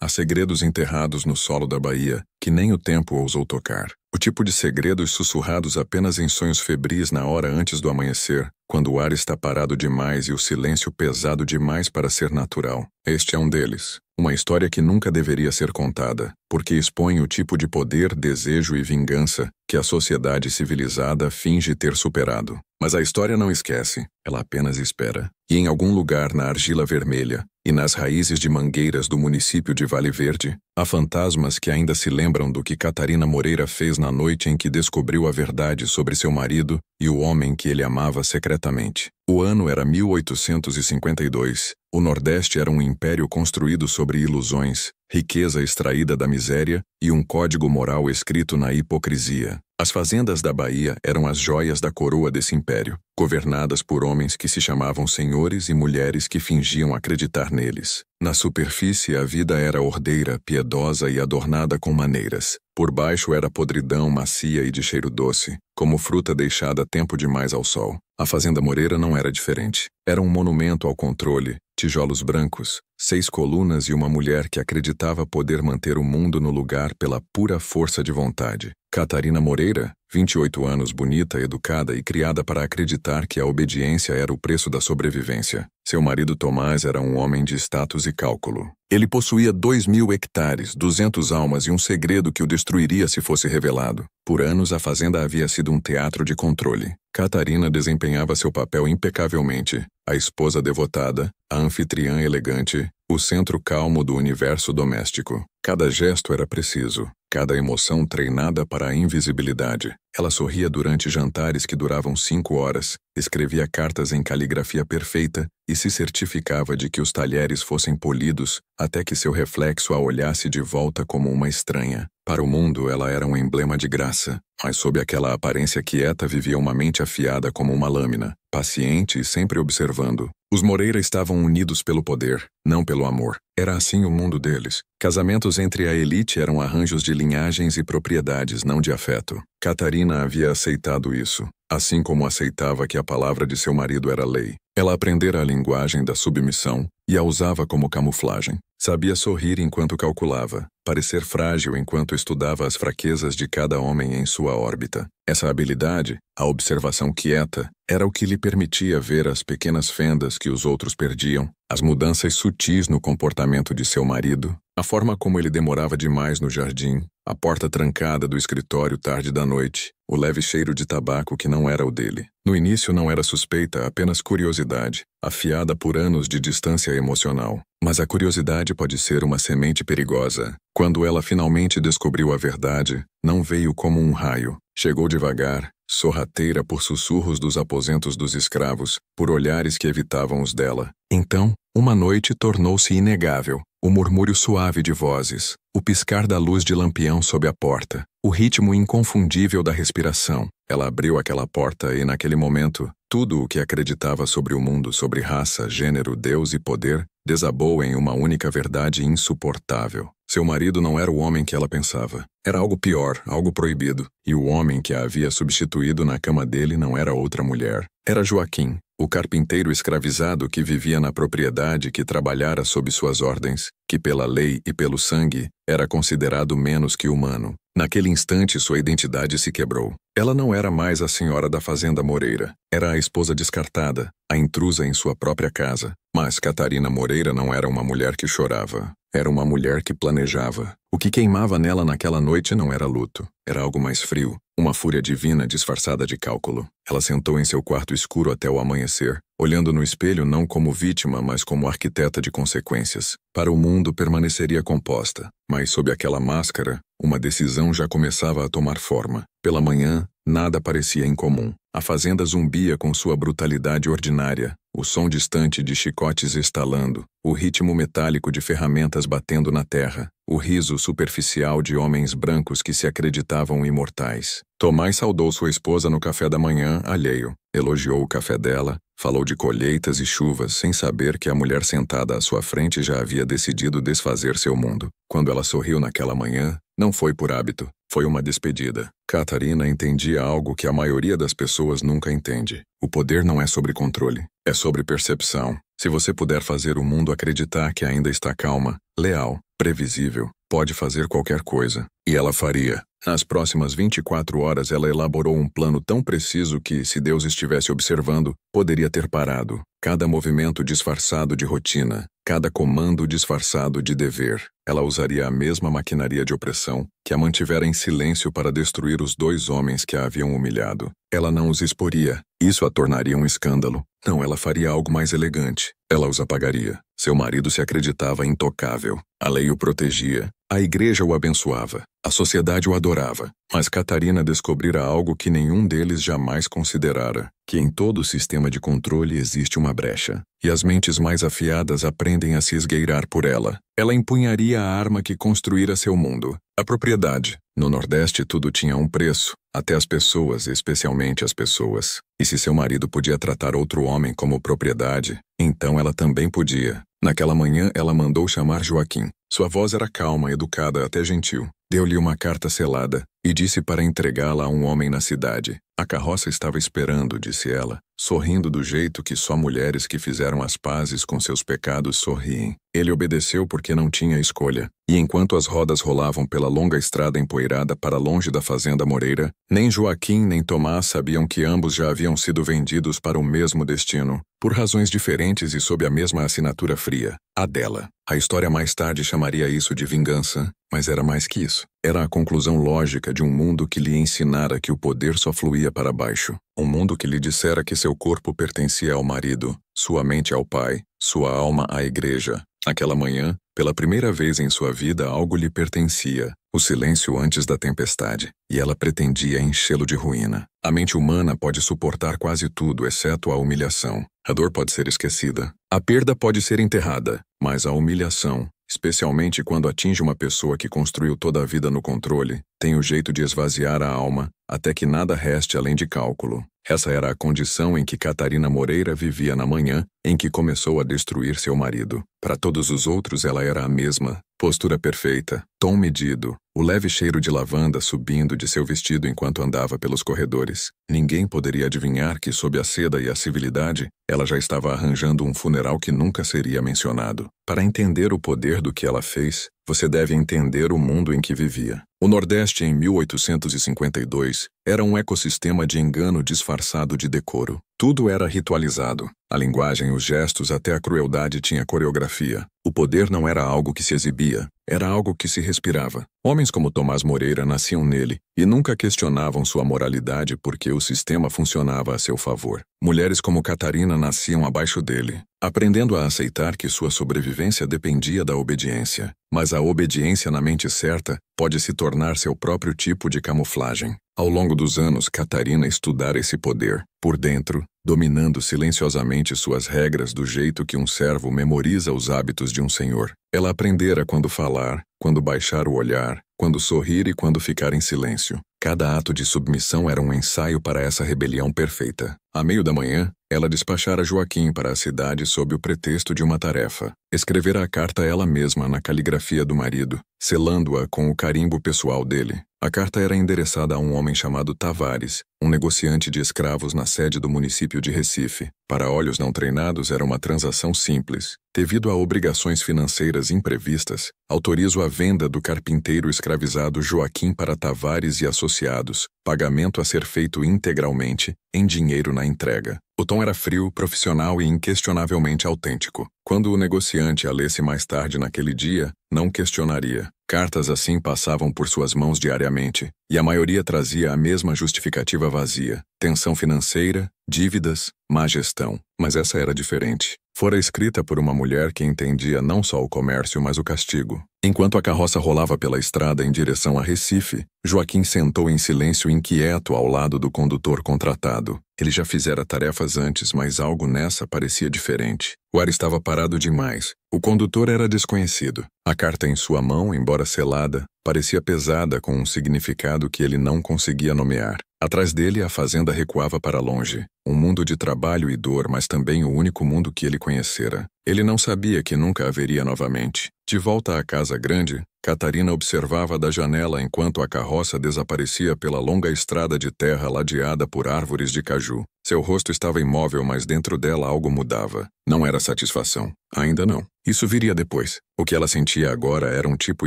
Há segredos enterrados no solo da Bahia que nem o tempo ousou tocar. O tipo de segredos sussurrados apenas em sonhos febris na hora antes do amanhecer, quando o ar está parado demais e o silêncio pesado demais para ser natural. Este é um deles. Uma história que nunca deveria ser contada, porque expõe o tipo de poder, desejo e vingança que a sociedade civilizada finge ter superado. Mas a história não esquece, ela apenas espera. E em algum lugar na argila vermelha e nas raízes de mangueiras do município de Vale Verde, há fantasmas que ainda se lembram do que Catarina Moreira fez na noite em que descobriu a verdade sobre seu marido e o homem que ele amava secretamente. O ano era 1852. O Nordeste era um império construído sobre ilusões, riqueza extraída da miséria e um código moral escrito na hipocrisia. As fazendas da Bahia eram as joias da coroa desse império, governadas por homens que se chamavam senhores e mulheres que fingiam acreditar neles. Na superfície, a vida era ordeira, piedosa e adornada com maneiras. Por baixo era podridão macia e de cheiro doce, como fruta deixada tempo demais ao sol. A Fazenda Moreira não era diferente. Era um monumento ao controle, tijolos brancos, 6 colunas e uma mulher que acreditava poder manter o mundo no lugar pela pura força de vontade. Catarina Moreira, 28 anos, bonita, educada e criada para acreditar que a obediência era o preço da sobrevivência. Seu marido Tomás era um homem de status e cálculo. Ele possuía 2.000 hectares, 200 almas e um segredo que o destruiria se fosse revelado. Por anos, a fazenda havia sido um teatro de controle. Catarina desempenhava seu papel impecavelmente. A esposa devotada, a anfitriã elegante, o centro calmo do universo doméstico. Cada gesto era preciso, cada emoção treinada para a invisibilidade. Ela sorria durante jantares que duravam 5 horas, escrevia cartas em caligrafia perfeita e se certificava de que os talheres fossem polidos até que seu reflexo a olhasse de volta como uma estranha. Para o mundo, ela era um emblema de graça, mas sob aquela aparência quieta vivia uma mente afiada como uma lâmina, paciente e sempre observando. Os Moreira estavam unidos pelo poder, não pelo amor. Era assim o mundo deles. Casamentos entre a elite eram arranjos de linhagens e propriedades, não de afeto. Catarina havia aceitado isso, assim como aceitava que a palavra de seu marido era lei. Ela aprendera a linguagem da submissão e a usava como camuflagem. Sabia sorrir enquanto calculava, parecer frágil enquanto estudava as fraquezas de cada homem em sua órbita. Essa habilidade, a observação quieta, era o que lhe permitia ver as pequenas fendas que os outros perdiam, as mudanças sutis no comportamento de seu marido, a forma como ele demorava demais no jardim, a porta trancada do escritório tarde da noite, o leve cheiro de tabaco que não era o dele. No início não era suspeita, apenas curiosidade, afiada por anos de distância emocional. Mas a curiosidade pode ser uma semente perigosa. Quando ela finalmente descobriu a verdade, não veio como um raio. Chegou devagar, sorrateira por sussurros dos aposentos dos escravos, por olhares que evitavam os dela. Então, uma noite tornou-se inegável. O murmúrio suave de vozes, o piscar da luz de lampião sob a porta, o ritmo inconfundível da respiração. Ela abriu aquela porta e, naquele momento, tudo o que acreditava sobre o mundo, sobre raça, gênero, Deus e poder, desabou em uma única verdade insuportável. Seu marido não era o homem que ela pensava. Era algo pior, algo proibido. E o homem que a havia substituído na cama dele não era outra mulher. Era Joaquim, o carpinteiro escravizado que vivia na propriedade, que trabalhara sob suas ordens, que pela lei e pelo sangue era considerado menos que humano. Naquele instante sua identidade se quebrou. Ela não era mais a senhora da Fazenda Moreira. Era a esposa descartada, a intrusa em sua própria casa. Mas Catarina Moreira não era uma mulher que chorava. Era uma mulher que planejava. O que queimava nela naquela noite não era luto. Era algo mais frio, uma fúria divina disfarçada de cálculo. Ela sentou em seu quarto escuro até o amanhecer, olhando no espelho não como vítima, mas como arquiteta de consequências. Para o mundo permaneceria composta, mas sob aquela máscara, uma decisão já começava a tomar forma. Pela manhã, nada parecia incomum. A fazenda zumbia com sua brutalidade ordinária, o som distante de chicotes estalando, o ritmo metálico de ferramentas batendo na terra, o riso superficial de homens brancos que se acreditavam imortais. Tomás saudou sua esposa no café da manhã, alheio. Elogiou o café dela, falou de colheitas e chuvas, sem saber que a mulher sentada à sua frente já havia decidido desfazer seu mundo. Quando ela sorriu naquela manhã, não foi por hábito, foi uma despedida. Catarina entendia algo que a maioria das pessoas nunca entende. O poder não é sobre controle, é sobre percepção. Se você puder fazer o mundo acreditar que ainda está calma, leal, previsível, pode fazer qualquer coisa. E ela faria. Nas próximas 24 horas ela elaborou um plano tão preciso que, se Deus estivesse observando, poderia ter parado. Cada movimento disfarçado de rotina, cada comando disfarçado de dever. Ela usaria a mesma maquinaria de opressão que a mantivera em silêncio para destruir os 2 homens que a haviam humilhado. Ela não os exporia. Isso a tornaria um escândalo. Não, ela faria algo mais elegante. Ela os apagaria. Seu marido se acreditava intocável. A lei o protegia. A igreja o abençoava. A sociedade o adorava. Mas Catarina descobrira algo que nenhum deles jamais considerara: que em todo sistema de controle existe uma brecha. E as mentes mais afiadas aprendem a se esgueirar por ela. Ela empunharia a arma que construíra seu mundo: a propriedade. No Nordeste tudo tinha um preço, até as pessoas, especialmente as pessoas. E se seu marido podia tratar outro homem como propriedade, então ela também podia. Naquela manhã ela mandou chamar Joaquim. Sua voz era calma, educada, até gentil. Deu-lhe uma carta selada e disse para entregá-la a um homem na cidade. A carroça estava esperando, disse ela, sorrindo do jeito que só mulheres que fizeram as pazes com seus pecados sorriem. Ele obedeceu porque não tinha escolha. E enquanto as rodas rolavam pela longa estrada empoeirada para longe da fazenda Moreira, nem Joaquim nem Tomás sabiam que ambos já haviam sido vendidos para o mesmo destino, por razões diferentes e sob a mesma assinatura fria, a dela. A história mais tarde chamaria isso de vingança, mas era mais que isso. Era a conclusão lógica de um mundo que lhe ensinara que o poder só fluía para baixo. Um mundo que lhe dissera que seu corpo pertencia ao marido, sua mente ao pai, sua alma à igreja. Naquela manhã, pela primeira vez em sua vida, algo lhe pertencia: o silêncio antes da tempestade, e ela pretendia enchê-lo de ruína. A mente humana pode suportar quase tudo, exceto a humilhação. A dor pode ser esquecida. A perda pode ser enterrada, mas a humilhação, especialmente quando atinge uma pessoa que construiu toda a vida no controle, tem o jeito de esvaziar a alma, até que nada reste além de cálculo. Essa era a condição em que Catarina Moreira vivia na manhã em que começou a destruir seu marido. Para todos os outros ela era a mesma: postura perfeita, tom medido, o leve cheiro de lavanda subindo de seu vestido enquanto andava pelos corredores. Ninguém poderia adivinhar que, sob a seda e a civilidade, ela já estava arranjando um funeral que nunca seria mencionado. Para entender o poder do que ela fez, você deve entender o mundo em que vivia. O Nordeste, em 1852, era um ecossistema de engano disfarçado de decoro. Tudo era ritualizado. A linguagem, os gestos, até a crueldade tinha coreografia. O poder não era algo que se exibia, era algo que se respirava. Homens como Tomás Moreira nasciam nele e nunca questionavam sua moralidade porque o sistema funcionava a seu favor. Mulheres como Catarina nasciam abaixo dele, aprendendo a aceitar que sua sobrevivência dependia da obediência. Mas a obediência na mente certa pode se tornar seu próprio tipo de camuflagem. Ao longo dos anos, Catarina estudara esse poder, por dentro, dominando silenciosamente suas regras do jeito que um servo memoriza os hábitos de um senhor. Ela aprendera quando falar, quando baixar o olhar, quando sorrir e quando ficar em silêncio. Cada ato de submissão era um ensaio para essa rebelião perfeita. À meio da manhã, ela despachara Joaquim para a cidade sob o pretexto de uma tarefa. Escrevera a carta ela mesma na caligrafia do marido, selando-a com o carimbo pessoal dele. A carta era endereçada a um homem chamado Tavares, um negociante de escravos na sede do município de Recife. Para olhos não treinados, era uma transação simples. Devido a obrigações financeiras imprevistas, autorizo a venda do carpinteiro escravizado Joaquim para Tavares e associados, pagamento a ser feito integralmente, em dinheiro na entrega. O tom era frio, profissional e inquestionavelmente autêntico. Quando o negociante a lesse mais tarde naquele dia, não questionaria. Cartas assim passavam por suas mãos diariamente, e a maioria trazia a mesma justificativa vazia: tensão financeira, dívidas, má gestão. Mas essa era diferente. Fora escrita por uma mulher que entendia não só o comércio, mas o castigo. Enquanto a carroça rolava pela estrada em direção a Recife, Joaquim sentou em silêncio inquieto ao lado do condutor contratado. Ele já fizera tarefas antes, mas algo nessa parecia diferente. O ar estava parado demais. O condutor era desconhecido. A carta em sua mão, embora selada, parecia pesada com um significado que ele não conseguia nomear. Atrás dele, a fazenda recuava para longe. Um mundo de trabalho e dor, mas também o único mundo que ele conhecera. Ele não sabia que nunca haveria novamente. De volta à casa grande, Catarina observava da janela enquanto a carroça desaparecia pela longa estrada de terra ladeada por árvores de caju. Seu rosto estava imóvel, mas dentro dela algo mudava. Não era satisfação. Ainda não. Isso viria depois. O que ela sentia agora era um tipo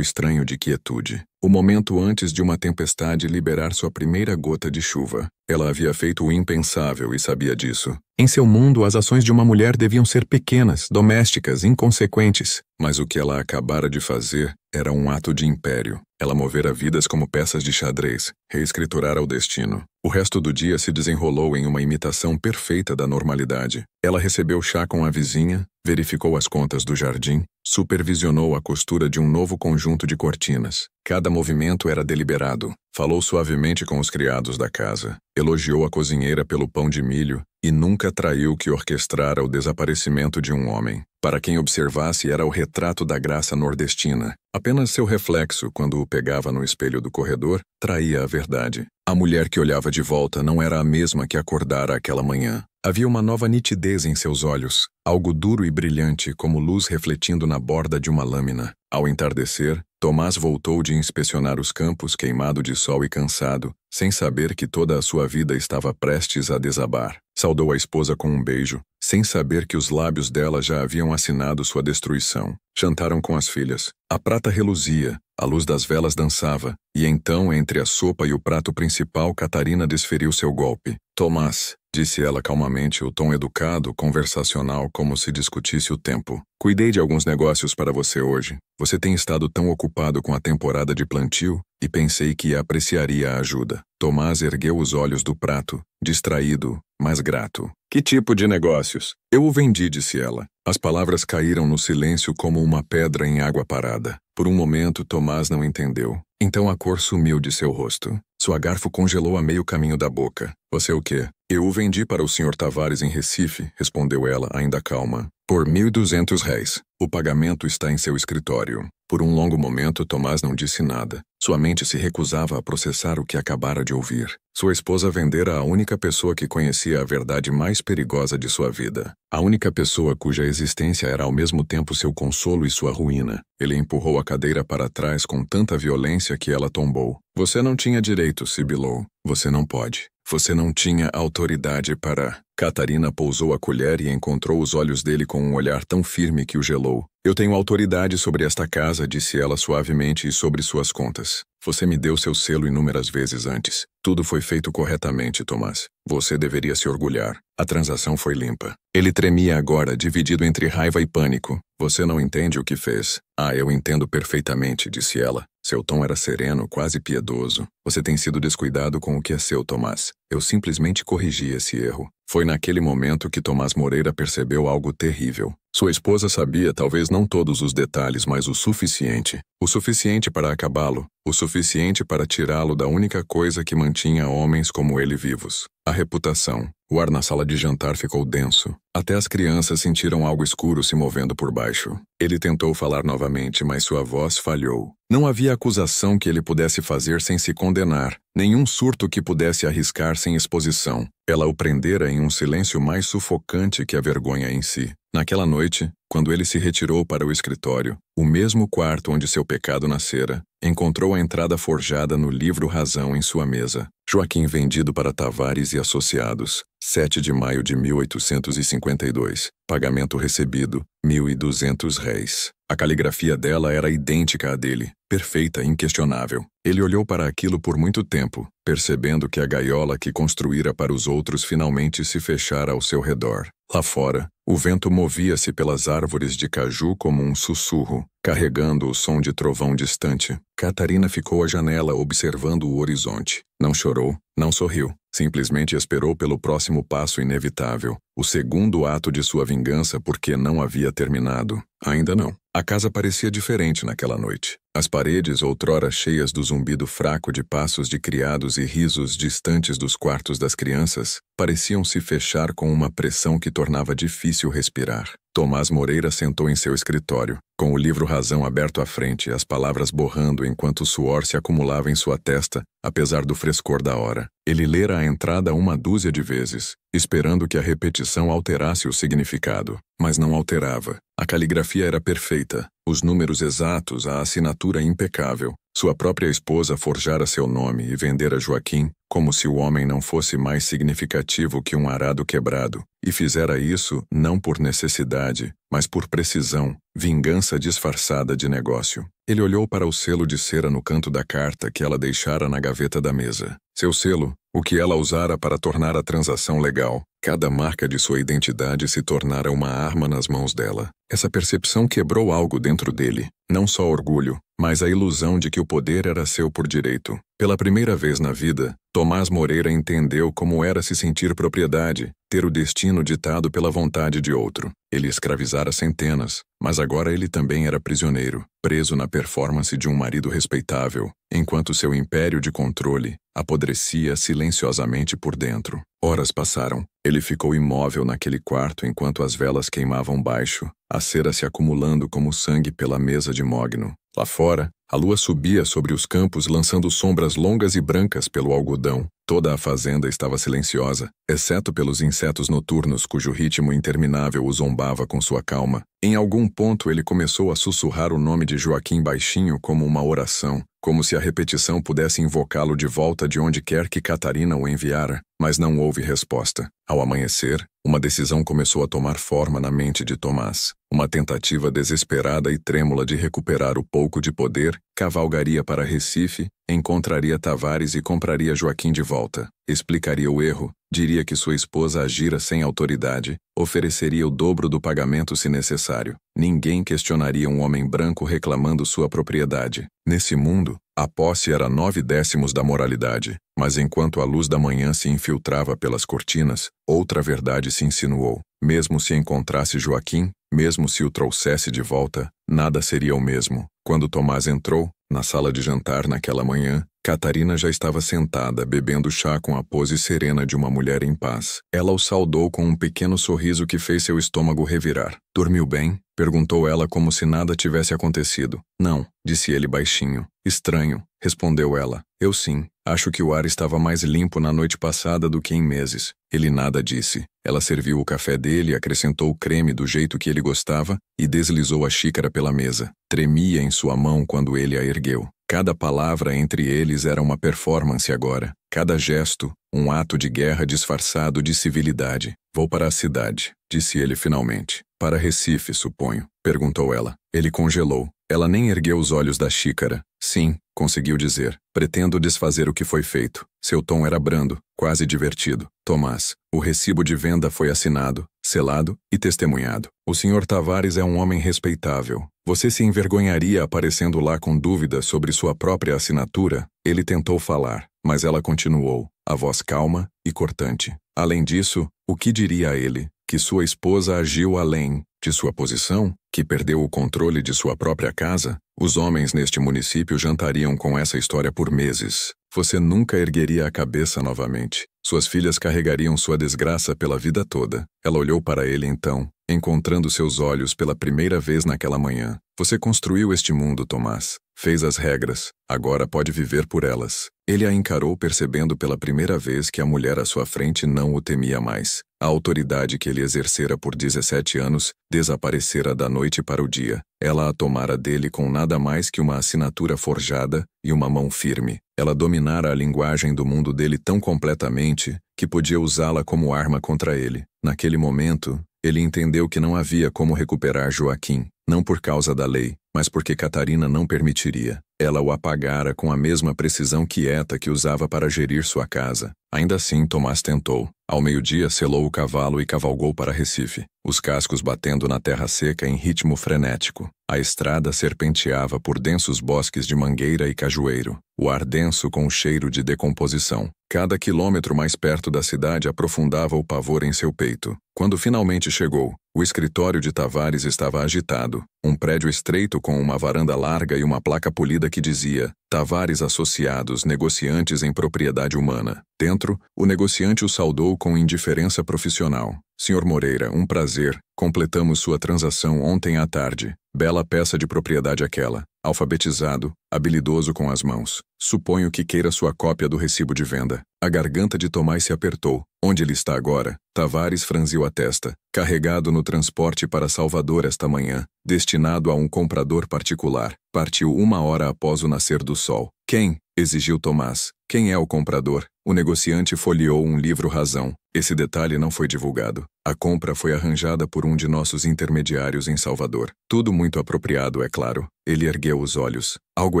estranho de quietude. O momento antes de uma tempestade liberar sua primeira gota de chuva. Ela havia feito o impensável e sabia disso. Em seu mundo, as ações de uma mulher deviam ser pequenas, domésticas, inconsequentes. Mas o que ela acabara de fazer era um ato de império. Ela movera vidas como peças de xadrez, reescriturara o destino. O resto do dia se desenrolou em uma imitação perfeita da normalidade. Ela recebeu chá com a vizinha, verificou as contas do jardim, supervisionou a costura de um novo conjunto de cortinas. Cada movimento era deliberado. Falou suavemente com os criados da casa, elogiou a cozinheira pelo pão de milho e nunca traiu que orquestrara o desaparecimento de um homem. Para quem observasse, era o retrato da graça nordestina. Apenas seu reflexo, quando o pegava no espelho do corredor, traía a verdade. A mulher que olhava de volta não era a mesma que acordara aquela manhã. Havia uma nova nitidez em seus olhos, algo duro e brilhante como luz refletindo na borda de uma lâmina. Ao entardecer, Tomás voltou de inspecionar os campos, queimado de sol e cansado, sem saber que toda a sua vida estava prestes a desabar. Saudou a esposa com um beijo, sem saber que os lábios dela já haviam assinado sua destruição. Jantaram com as filhas. A prata reluzia, a luz das velas dançava, e então, entre a sopa e o prato principal, Catarina desferiu seu golpe. Tomás, disse ela calmamente, o tom educado, conversacional, como se discutisse o tempo. Cuidei de alguns negócios para você hoje. Você tem estado tão ocupado com a temporada de plantio, e pensei que apreciaria a ajuda. Tomás ergueu os olhos do prato, distraído, mas grato. Que tipo de negócios? Eu o vendi, disse ela. As palavras caíram no silêncio como uma pedra em água parada. Por um momento, Tomás não entendeu. Então a cor sumiu de seu rosto. Sua garfo congelou a meio caminho da boca. Você o quê? Eu o vendi para o Sr. Tavares em Recife, respondeu ela, ainda calma. Por R$ 1.200. O pagamento está em seu escritório. Por um longo momento, Tomás não disse nada. Sua mente se recusava a processar o que acabara de ouvir. Sua esposa vendera a única pessoa que conhecia a verdade mais perigosa de sua vida. A única pessoa cuja existência era ao mesmo tempo seu consolo e sua ruína. Ele empurrou a cadeira para trás com tanta violência que ela tombou. Você não tinha direito, sibilou. Você não pode. Você não tinha autoridade para... Catarina pousou a colher e encontrou os olhos dele com um olhar tão firme que o gelou. Eu tenho autoridade sobre esta casa, disse ela suavemente, e sobre suas contas. Você me deu seu selo inúmeras vezes antes. Tudo foi feito corretamente, Tomás. Você deveria se orgulhar. A transação foi limpa. Ele tremia agora, dividido entre raiva e pânico. Você não entende o que fez. Ah, eu entendo perfeitamente, disse ela. Seu tom era sereno, quase piedoso. Você tem sido descuidado com o que é seu, Tomás. Eu simplesmente corrigi esse erro. Foi naquele momento que Tomás Moreira percebeu algo terrível. Sua esposa sabia talvez não todos os detalhes, mas o suficiente. O suficiente para acabá-lo. O suficiente para tirá-lo da única coisa que mantinha homens como ele vivos. A reputação. O ar na sala de jantar ficou denso. Até as crianças sentiram algo escuro se movendo por baixo. Ele tentou falar novamente, mas sua voz falhou. Não havia acusação que ele pudesse fazer sem se condenar, nenhum surto que pudesse arriscar sem exposição. Ela o prendera em um silêncio mais sufocante que a vergonha em si. Naquela noite, quando ele se retirou para o escritório, o mesmo quarto onde seu pecado nascera, encontrou a entrada forjada no livro Razão em sua mesa. Joaquim vendido para Tavares e Associados, 7 de maio de 1852. Pagamento recebido, R$ 1.200. A caligrafia dela era idêntica à dele, perfeita, inquestionável. Ele olhou para aquilo por muito tempo, percebendo que a gaiola que construíra para os outros finalmente se fechara ao seu redor. Lá fora, o vento movia-se pelas árvores de caju como um sussurro, carregando o som de trovão distante. Catarina ficou à janela observando o horizonte. Não chorou, não sorriu. Simplesmente esperou pelo próximo passo inevitável, o segundo ato de sua vingança porque não havia terminado. Ainda não. A casa parecia diferente naquela noite. As paredes, outrora cheias do zumbido fraco de passos de criados e risos distantes dos quartos das crianças, pareciam se fechar com uma pressão que tornava difícil respirar. Tomás Moreira sentou em seu escritório, com o livro Razão aberto à frente, as palavras borrando enquanto o suor se acumulava em sua testa, apesar do frescor da hora. Ele lera a entrada 1 dúzia de vezes, esperando que a repetição alterasse o significado, mas não alterava. A caligrafia era perfeita, os números exatos, a assinatura impecável. Sua própria esposa forjara seu nome e vendera Joaquim, como se o homem não fosse mais significativo que um arado quebrado, e fizera isso não por necessidade, mas por precisão, vingança disfarçada de negócio. Ele olhou para o selo de cera no canto da carta que ela deixara na gaveta da mesa. Seu selo, o que ela usara para tornar a transação legal. Cada marca de sua identidade se tornara uma arma nas mãos dela. Essa percepção quebrou algo dentro dele, não só orgulho, mas a ilusão de que o poder era seu por direito. Pela primeira vez na vida, Tomás Moreira entendeu como era se sentir propriedade, ter o destino ditado pela vontade de outro. Ele escravizara centenas, mas agora ele também era prisioneiro, preso na performance de um marido respeitável, enquanto seu império de controle apodrecia silenciosamente por dentro. Horas passaram. Ele ficou imóvel naquele quarto enquanto as velas queimavam baixo, a cera se acumulando como sangue pela mesa de mogno. Lá fora, a lua subia sobre os campos lançando sombras longas e brancas pelo algodão. Toda a fazenda estava silenciosa, exceto pelos insetos noturnos cujo ritmo interminável o zombava com sua calma. Em algum ponto ele começou a sussurrar o nome de Joaquim baixinho como uma oração, como se a repetição pudesse invocá-lo de volta de onde quer que Catarina o enviara, mas não houve resposta. Ao amanhecer, uma decisão começou a tomar forma na mente de Tomás. Uma tentativa desesperada e trêmula de recuperar o pouco de poder, cavalgaria para Recife, encontraria Tavares e compraria Joaquim de volta. Explicaria o erro, diria que sua esposa agira sem autoridade, ofereceria o dobro do pagamento se necessário. Ninguém questionaria um homem branco reclamando sua propriedade. Nesse mundo, a posse era 9/10 da moralidade, mas enquanto a luz da manhã se infiltrava pelas cortinas, outra verdade se insinuou. Mesmo se encontrasse Joaquim, mesmo se o trouxesse de volta, nada seria o mesmo. Quando Tomás entrou, na sala de jantar naquela manhã, Catarina já estava sentada, bebendo chá com a pose serena de uma mulher em paz. Ela o saudou com um pequeno sorriso que fez seu estômago revirar. "Dormiu bem?" perguntou ela como se nada tivesse acontecido. "Não", disse ele baixinho. "Estranho", respondeu ela. "Eu sim. Acho que o ar estava mais limpo na noite passada do que em meses." Ele nada disse. Ela serviu o café dele, acrescentou o creme do jeito que ele gostava e deslizou a xícara pela mesa. Tremia em sua mão quando ele a ergueu. Cada palavra entre eles era uma performance agora. Cada gesto, um ato de guerra disfarçado de civilidade. "Vou para a cidade", disse ele finalmente. "Para Recife, suponho", perguntou ela. Ele congelou. Ela nem ergueu os olhos da xícara. "Sim", conseguiu dizer. "Pretendo desfazer o que foi feito." Seu tom era brando, quase divertido. "Tomás, o recibo de venda foi assinado, selado e testemunhado. O Sr. Tavares é um homem respeitável. Você se envergonharia aparecendo lá com dúvidas sobre sua própria assinatura?" Ele tentou falar, mas ela continuou, a voz calma e cortante. "Além disso, o que diria a ele? Que sua esposa agiu além de sua posição? Que perdeu o controle de sua própria casa? Os homens neste município jantariam com essa história por meses. Você nunca ergueria a cabeça novamente. Suas filhas carregariam sua desgraça pela vida toda." Ela olhou para ele então, encontrando seus olhos pela primeira vez naquela manhã. "Você construiu este mundo, Tomás. Fez as regras. Agora pode viver por elas." Ele a encarou percebendo pela primeira vez que a mulher à sua frente não o temia mais. A autoridade que ele exercera por 17 anos desaparecera da noite para o dia. Ela a tomara dele com nada mais que uma assinatura forjada e uma mão firme. Ela dominara a linguagem do mundo dele tão completamente que podia usá-la como arma contra ele. Naquele momento, ele entendeu que não havia como recuperar Joaquim, não por causa da lei, mas porque Catarina não permitiria. Ela o apagara com a mesma precisão quieta que usava para gerir sua casa. Ainda assim, Tomás tentou. Ao meio-dia, selou o cavalo e cavalgou para Recife, os cascos batendo na terra seca em ritmo frenético. A estrada serpenteava por densos bosques de mangueira e cajueiro, o ar denso com o cheiro de decomposição. Cada quilômetro mais perto da cidade aprofundava o pavor em seu peito. Quando finalmente chegou, o escritório de Tavares estava agitado. Um prédio estreito com uma varanda larga e uma placa polida que dizia "Tavares Associados, negociantes em propriedade humana". Dentro, o negociante o saudou com indiferença profissional. Sr. Moreira, um prazer. Completamos sua transação ontem à tarde. Bela peça de propriedade aquela. Alfabetizado, habilidoso com as mãos. Suponho que queira sua cópia do recibo de venda. A garganta de Tomás se apertou. Onde ele está agora? Tavares franziu a testa. Carregado no transporte para Salvador esta manhã, destinado a um comprador particular. Partiu 1 hora após o nascer do sol. Quem? Exigiu Tomás. Quem é o comprador? O negociante folheou um livro razão. Esse detalhe não foi divulgado. A compra foi arranjada por um de nossos intermediários em Salvador. Tudo muito apropriado, é claro. Ele ergueu os olhos. Algo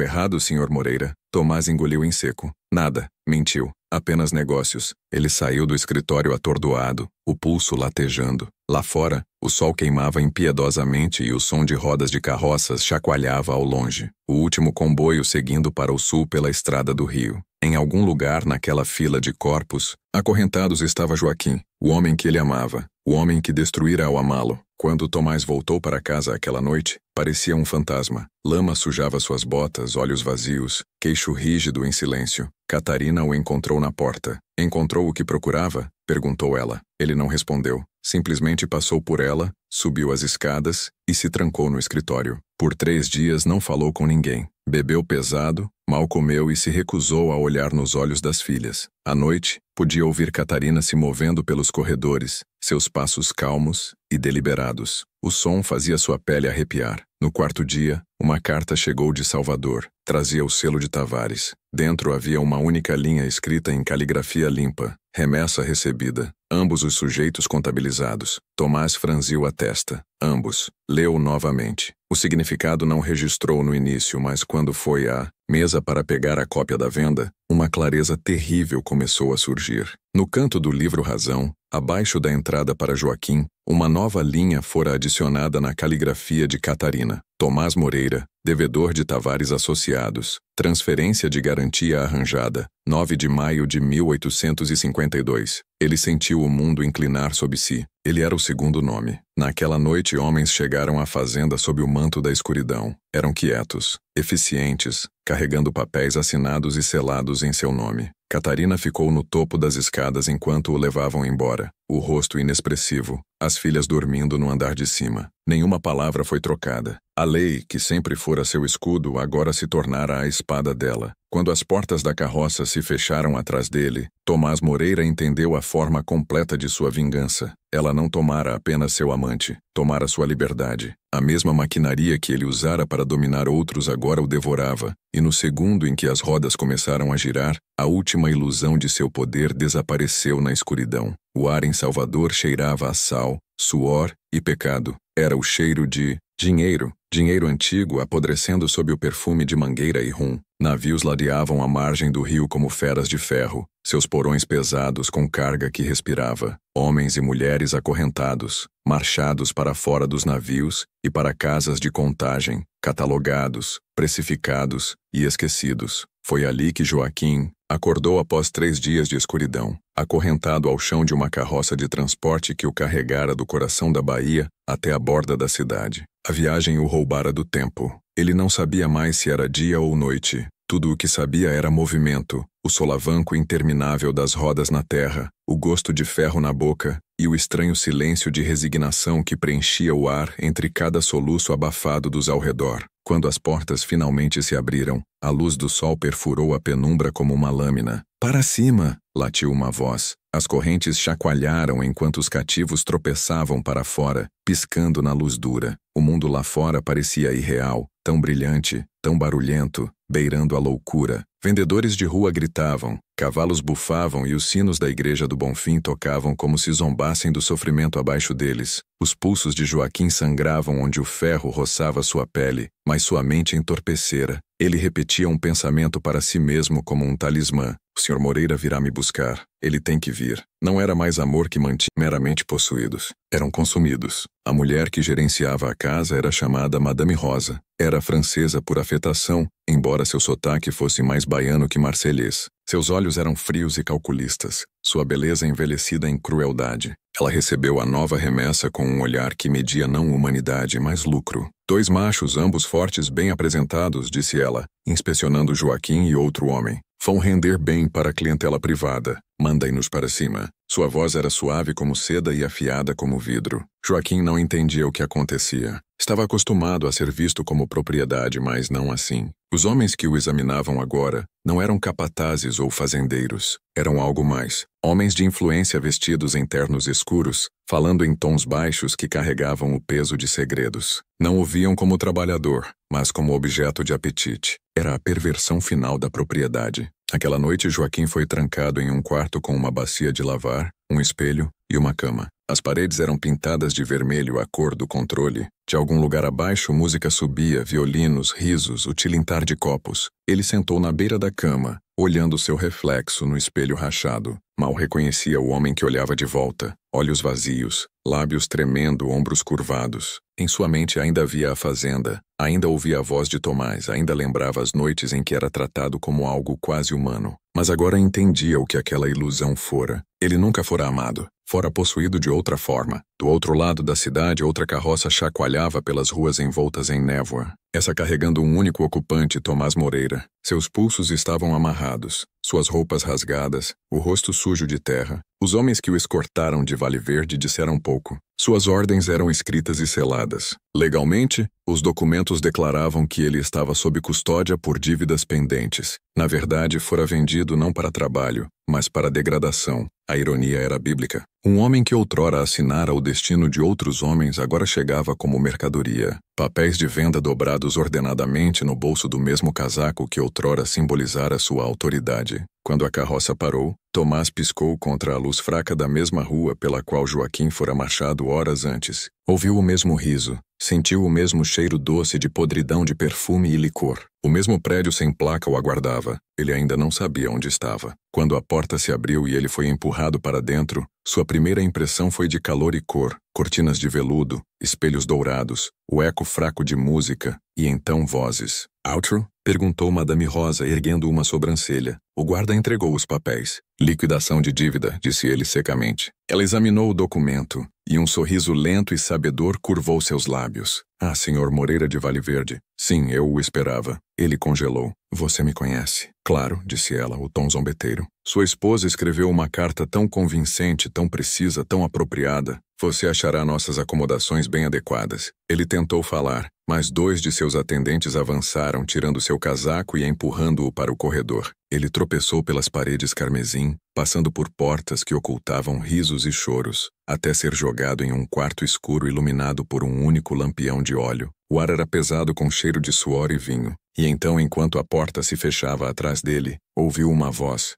errado, Sr. Moreira? Tomás engoliu em seco. Nada. Mentiu. Apenas negócios. Ele saiu do escritório atordoado, o pulso latejando. Lá fora, o sol queimava impiedosamente e o som de rodas de carroças chacoalhava ao longe. O último comboio seguindo para o sul pela estrada do Rio. Em algum lugar naquela fila de corpos, acorrentados estava Joaquim, o homem que ele amava, o homem que destruíra ao amá-lo. Quando Tomás voltou para casa aquela noite, parecia um fantasma. Lama sujava suas botas, olhos vazios, queixo rígido em silêncio. Catarina o encontrou na porta. Encontrou o que procurava? Perguntou ela. Ele não respondeu. Simplesmente passou por ela, subiu as escadas e se trancou no escritório. Por 3 dias não falou com ninguém. Bebeu pesado, mal comeu e se recusou a olhar nos olhos das filhas. À noite, podia ouvir Catarina se movendo pelos corredores, seus passos calmos e deliberados. O som fazia sua pele arrepiar. No 4º dia, uma carta chegou de Salvador. Trazia o selo de Tavares. Dentro havia uma única linha escrita em caligrafia limpa. Remessa recebida. Ambos os sujeitos contabilizados. Tomás franziu a testa. Ambos. Leu novamente. O significado não registrou no início, mas quando foi à mesa para pegar a cópia da venda, uma clareza terrível começou a surgir. No canto do livro Razão, abaixo da entrada para Joaquim, uma nova linha fora adicionada na caligrafia de Catarina. Tomás Moreira, devedor de Tavares Associados. Transferência de garantia arranjada. 9 de maio de 1852. Ele sentiu o mundo inclinar sob si. Ele era o segundo nome. Naquela noite, homens chegaram à fazenda sob o manto da escuridão. Eram quietos, eficientes, carregando papéis assinados e selados em seu nome. Catarina ficou no topo das escadas enquanto o levavam embora, o rosto inexpressivo, as filhas dormindo no andar de cima. Nenhuma palavra foi trocada. A lei, que sempre fora seu escudo, agora se tornara a espada dela. Quando as portas da carroça se fecharam atrás dele, Tomás Moreira entendeu a forma completa de sua vingança. Ela não tomara apenas seu amante, tomara sua liberdade. A mesma maquinaria que ele usara para dominar outros agora o devorava, e no segundo em que as rodas começaram a girar, a última ilusão de seu poder desapareceu na escuridão. O ar em Salvador cheirava a sal, suor e pecado. Era o cheiro de dinheiro antigo apodrecendo sob o perfume de mangueira e rum. Navios ladeavam à margem do rio como feras de ferro, seus porões pesados com carga que respirava. Homens e mulheres acorrentados, marchados para fora dos navios e para casas de contagem, catalogados, precificados e esquecidos. Foi ali que Joaquim acordou após 3 dias de escuridão, acorrentado ao chão de uma carroça de transporte que o carregara do coração da Bahia até a borda da cidade. A viagem o roubara do tempo. Ele não sabia mais se era dia ou noite. Tudo o que sabia era movimento, o solavanco interminável das rodas na terra, o gosto de ferro na boca e o estranho silêncio de resignação que preenchia o ar entre cada soluço abafado dos ao redor. Quando as portas finalmente se abriram, a luz do sol perfurou a penumbra como uma lâmina. "Para cima!" latiu uma voz. As correntes chacoalharam enquanto os cativos tropeçavam para fora, piscando na luz dura. O mundo lá fora parecia irreal, tão brilhante, tão barulhento, beirando a loucura. Vendedores de rua gritavam, cavalos bufavam e os sinos da igreja do Bonfim tocavam como se zombassem do sofrimento abaixo deles. Os pulsos de Joaquim sangravam onde o ferro roçava sua pele, mas sua mente entorpecera. Ele repetia um pensamento para si mesmo como um talismã. "O Sr. Moreira virá me buscar. Ele tem que vir." Não era mais amor que mantinha meramente possuídos. Eram consumidos. A mulher que gerenciava a casa era chamada Madame Rosa. Era francesa por afetação, embora seu sotaque fosse mais baiano que marselhês. Seus olhos eram frios e calculistas. Sua beleza envelhecida em crueldade. Ela recebeu a nova remessa com um olhar que media não humanidade, mas lucro. "2 machos, ambos fortes, bem apresentados", disse ela, inspecionando Joaquim e outro homem. "Vão render bem para a clientela privada. Mandem-nos para cima. Sua voz era suave como seda e afiada como vidro. Joaquim não entendia o que acontecia. Estava acostumado a ser visto como propriedade, mas não assim. Os homens que o examinavam agora não eram capatazes ou fazendeiros. Eram algo mais. Homens de influência vestidos em ternos escuros, falando em tons baixos que carregavam o peso de segredos. Não o viam como trabalhador, mas como objeto de apetite. Era a perversão final da propriedade. Aquela noite, Joaquim foi trancado em um quarto com uma bacia de lavar, um espelho e uma cama. As paredes eram pintadas de vermelho, a cor do controle. De algum lugar abaixo, música subia, violinos, risos, o tilintar de copos. Ele sentou na beira da cama, olhando seu reflexo no espelho rachado. Mal reconhecia o homem que olhava de volta. Olhos vazios, lábios tremendo, ombros curvados. Em sua mente ainda havia a fazenda, ainda ouvia a voz de Tomás, ainda lembrava as noites em que era tratado como algo quase humano. Mas agora entendia o que aquela ilusão fora. Ele nunca fora amado, fora possuído de outra forma. Do outro lado da cidade, outra carroça chacoalhava pelas ruas envoltas em névoa. Essa carregando um único ocupante, Tomás Moreira. Seus pulsos estavam amarrados, suas roupas rasgadas, o rosto sujo de terra. Os homens que o escortaram de Vale Verde disseram pouco. Suas ordens eram escritas e seladas. Legalmente, os documentos declaravam que ele estava sob custódia por dívidas pendentes. Na verdade, fora vendido não para trabalho, mas para degradação. A ironia era bíblica. Um homem que outrora assinara o destino de outros homens agora chegava como mercadoria. Papéis de venda dobrados ordenadamente no bolso do mesmo casaco que outrora simbolizara sua autoridade. Quando a carroça parou, Tomás piscou contra a luz fraca da mesma rua pela qual Joaquim fora marchado horas antes. Ouviu o mesmo riso, sentiu o mesmo cheiro doce de podridão de perfume e licor. O mesmo prédio sem placa o aguardava. Ele ainda não sabia onde estava. Quando a porta se abriu e ele foi empurrado para dentro, sua primeira impressão foi de calor e cor, cortinas de veludo, espelhos dourados, o eco fraco de música, e então vozes. Outro? Perguntou Madame Rosa, erguendo uma sobrancelha. O guarda entregou os papéis. Liquidação de dívida, disse ele secamente. Ela examinou o documento, e um sorriso lento e sabedor curvou seus lábios. Ah, senhor Moreira de Vale Verde. Sim, eu o esperava. Ele congelou. Você me conhece? Claro, disse ela, o tom zombeteiro. Sua esposa escreveu uma carta tão convincente, tão precisa, tão apropriada. Você achará nossas acomodações bem adequadas. Ele tentou falar, mas 2 de seus atendentes avançaram, tirando seu casaco e empurrando-o para o corredor. Ele tropeçou pelas paredes carmesim, passando por portas que ocultavam risos e choros, até ser jogado em um quarto escuro iluminado por um único lampião de óleo. O ar era pesado com cheiro de suor e vinho. E então, enquanto a porta se fechava atrás dele, ouviu uma voz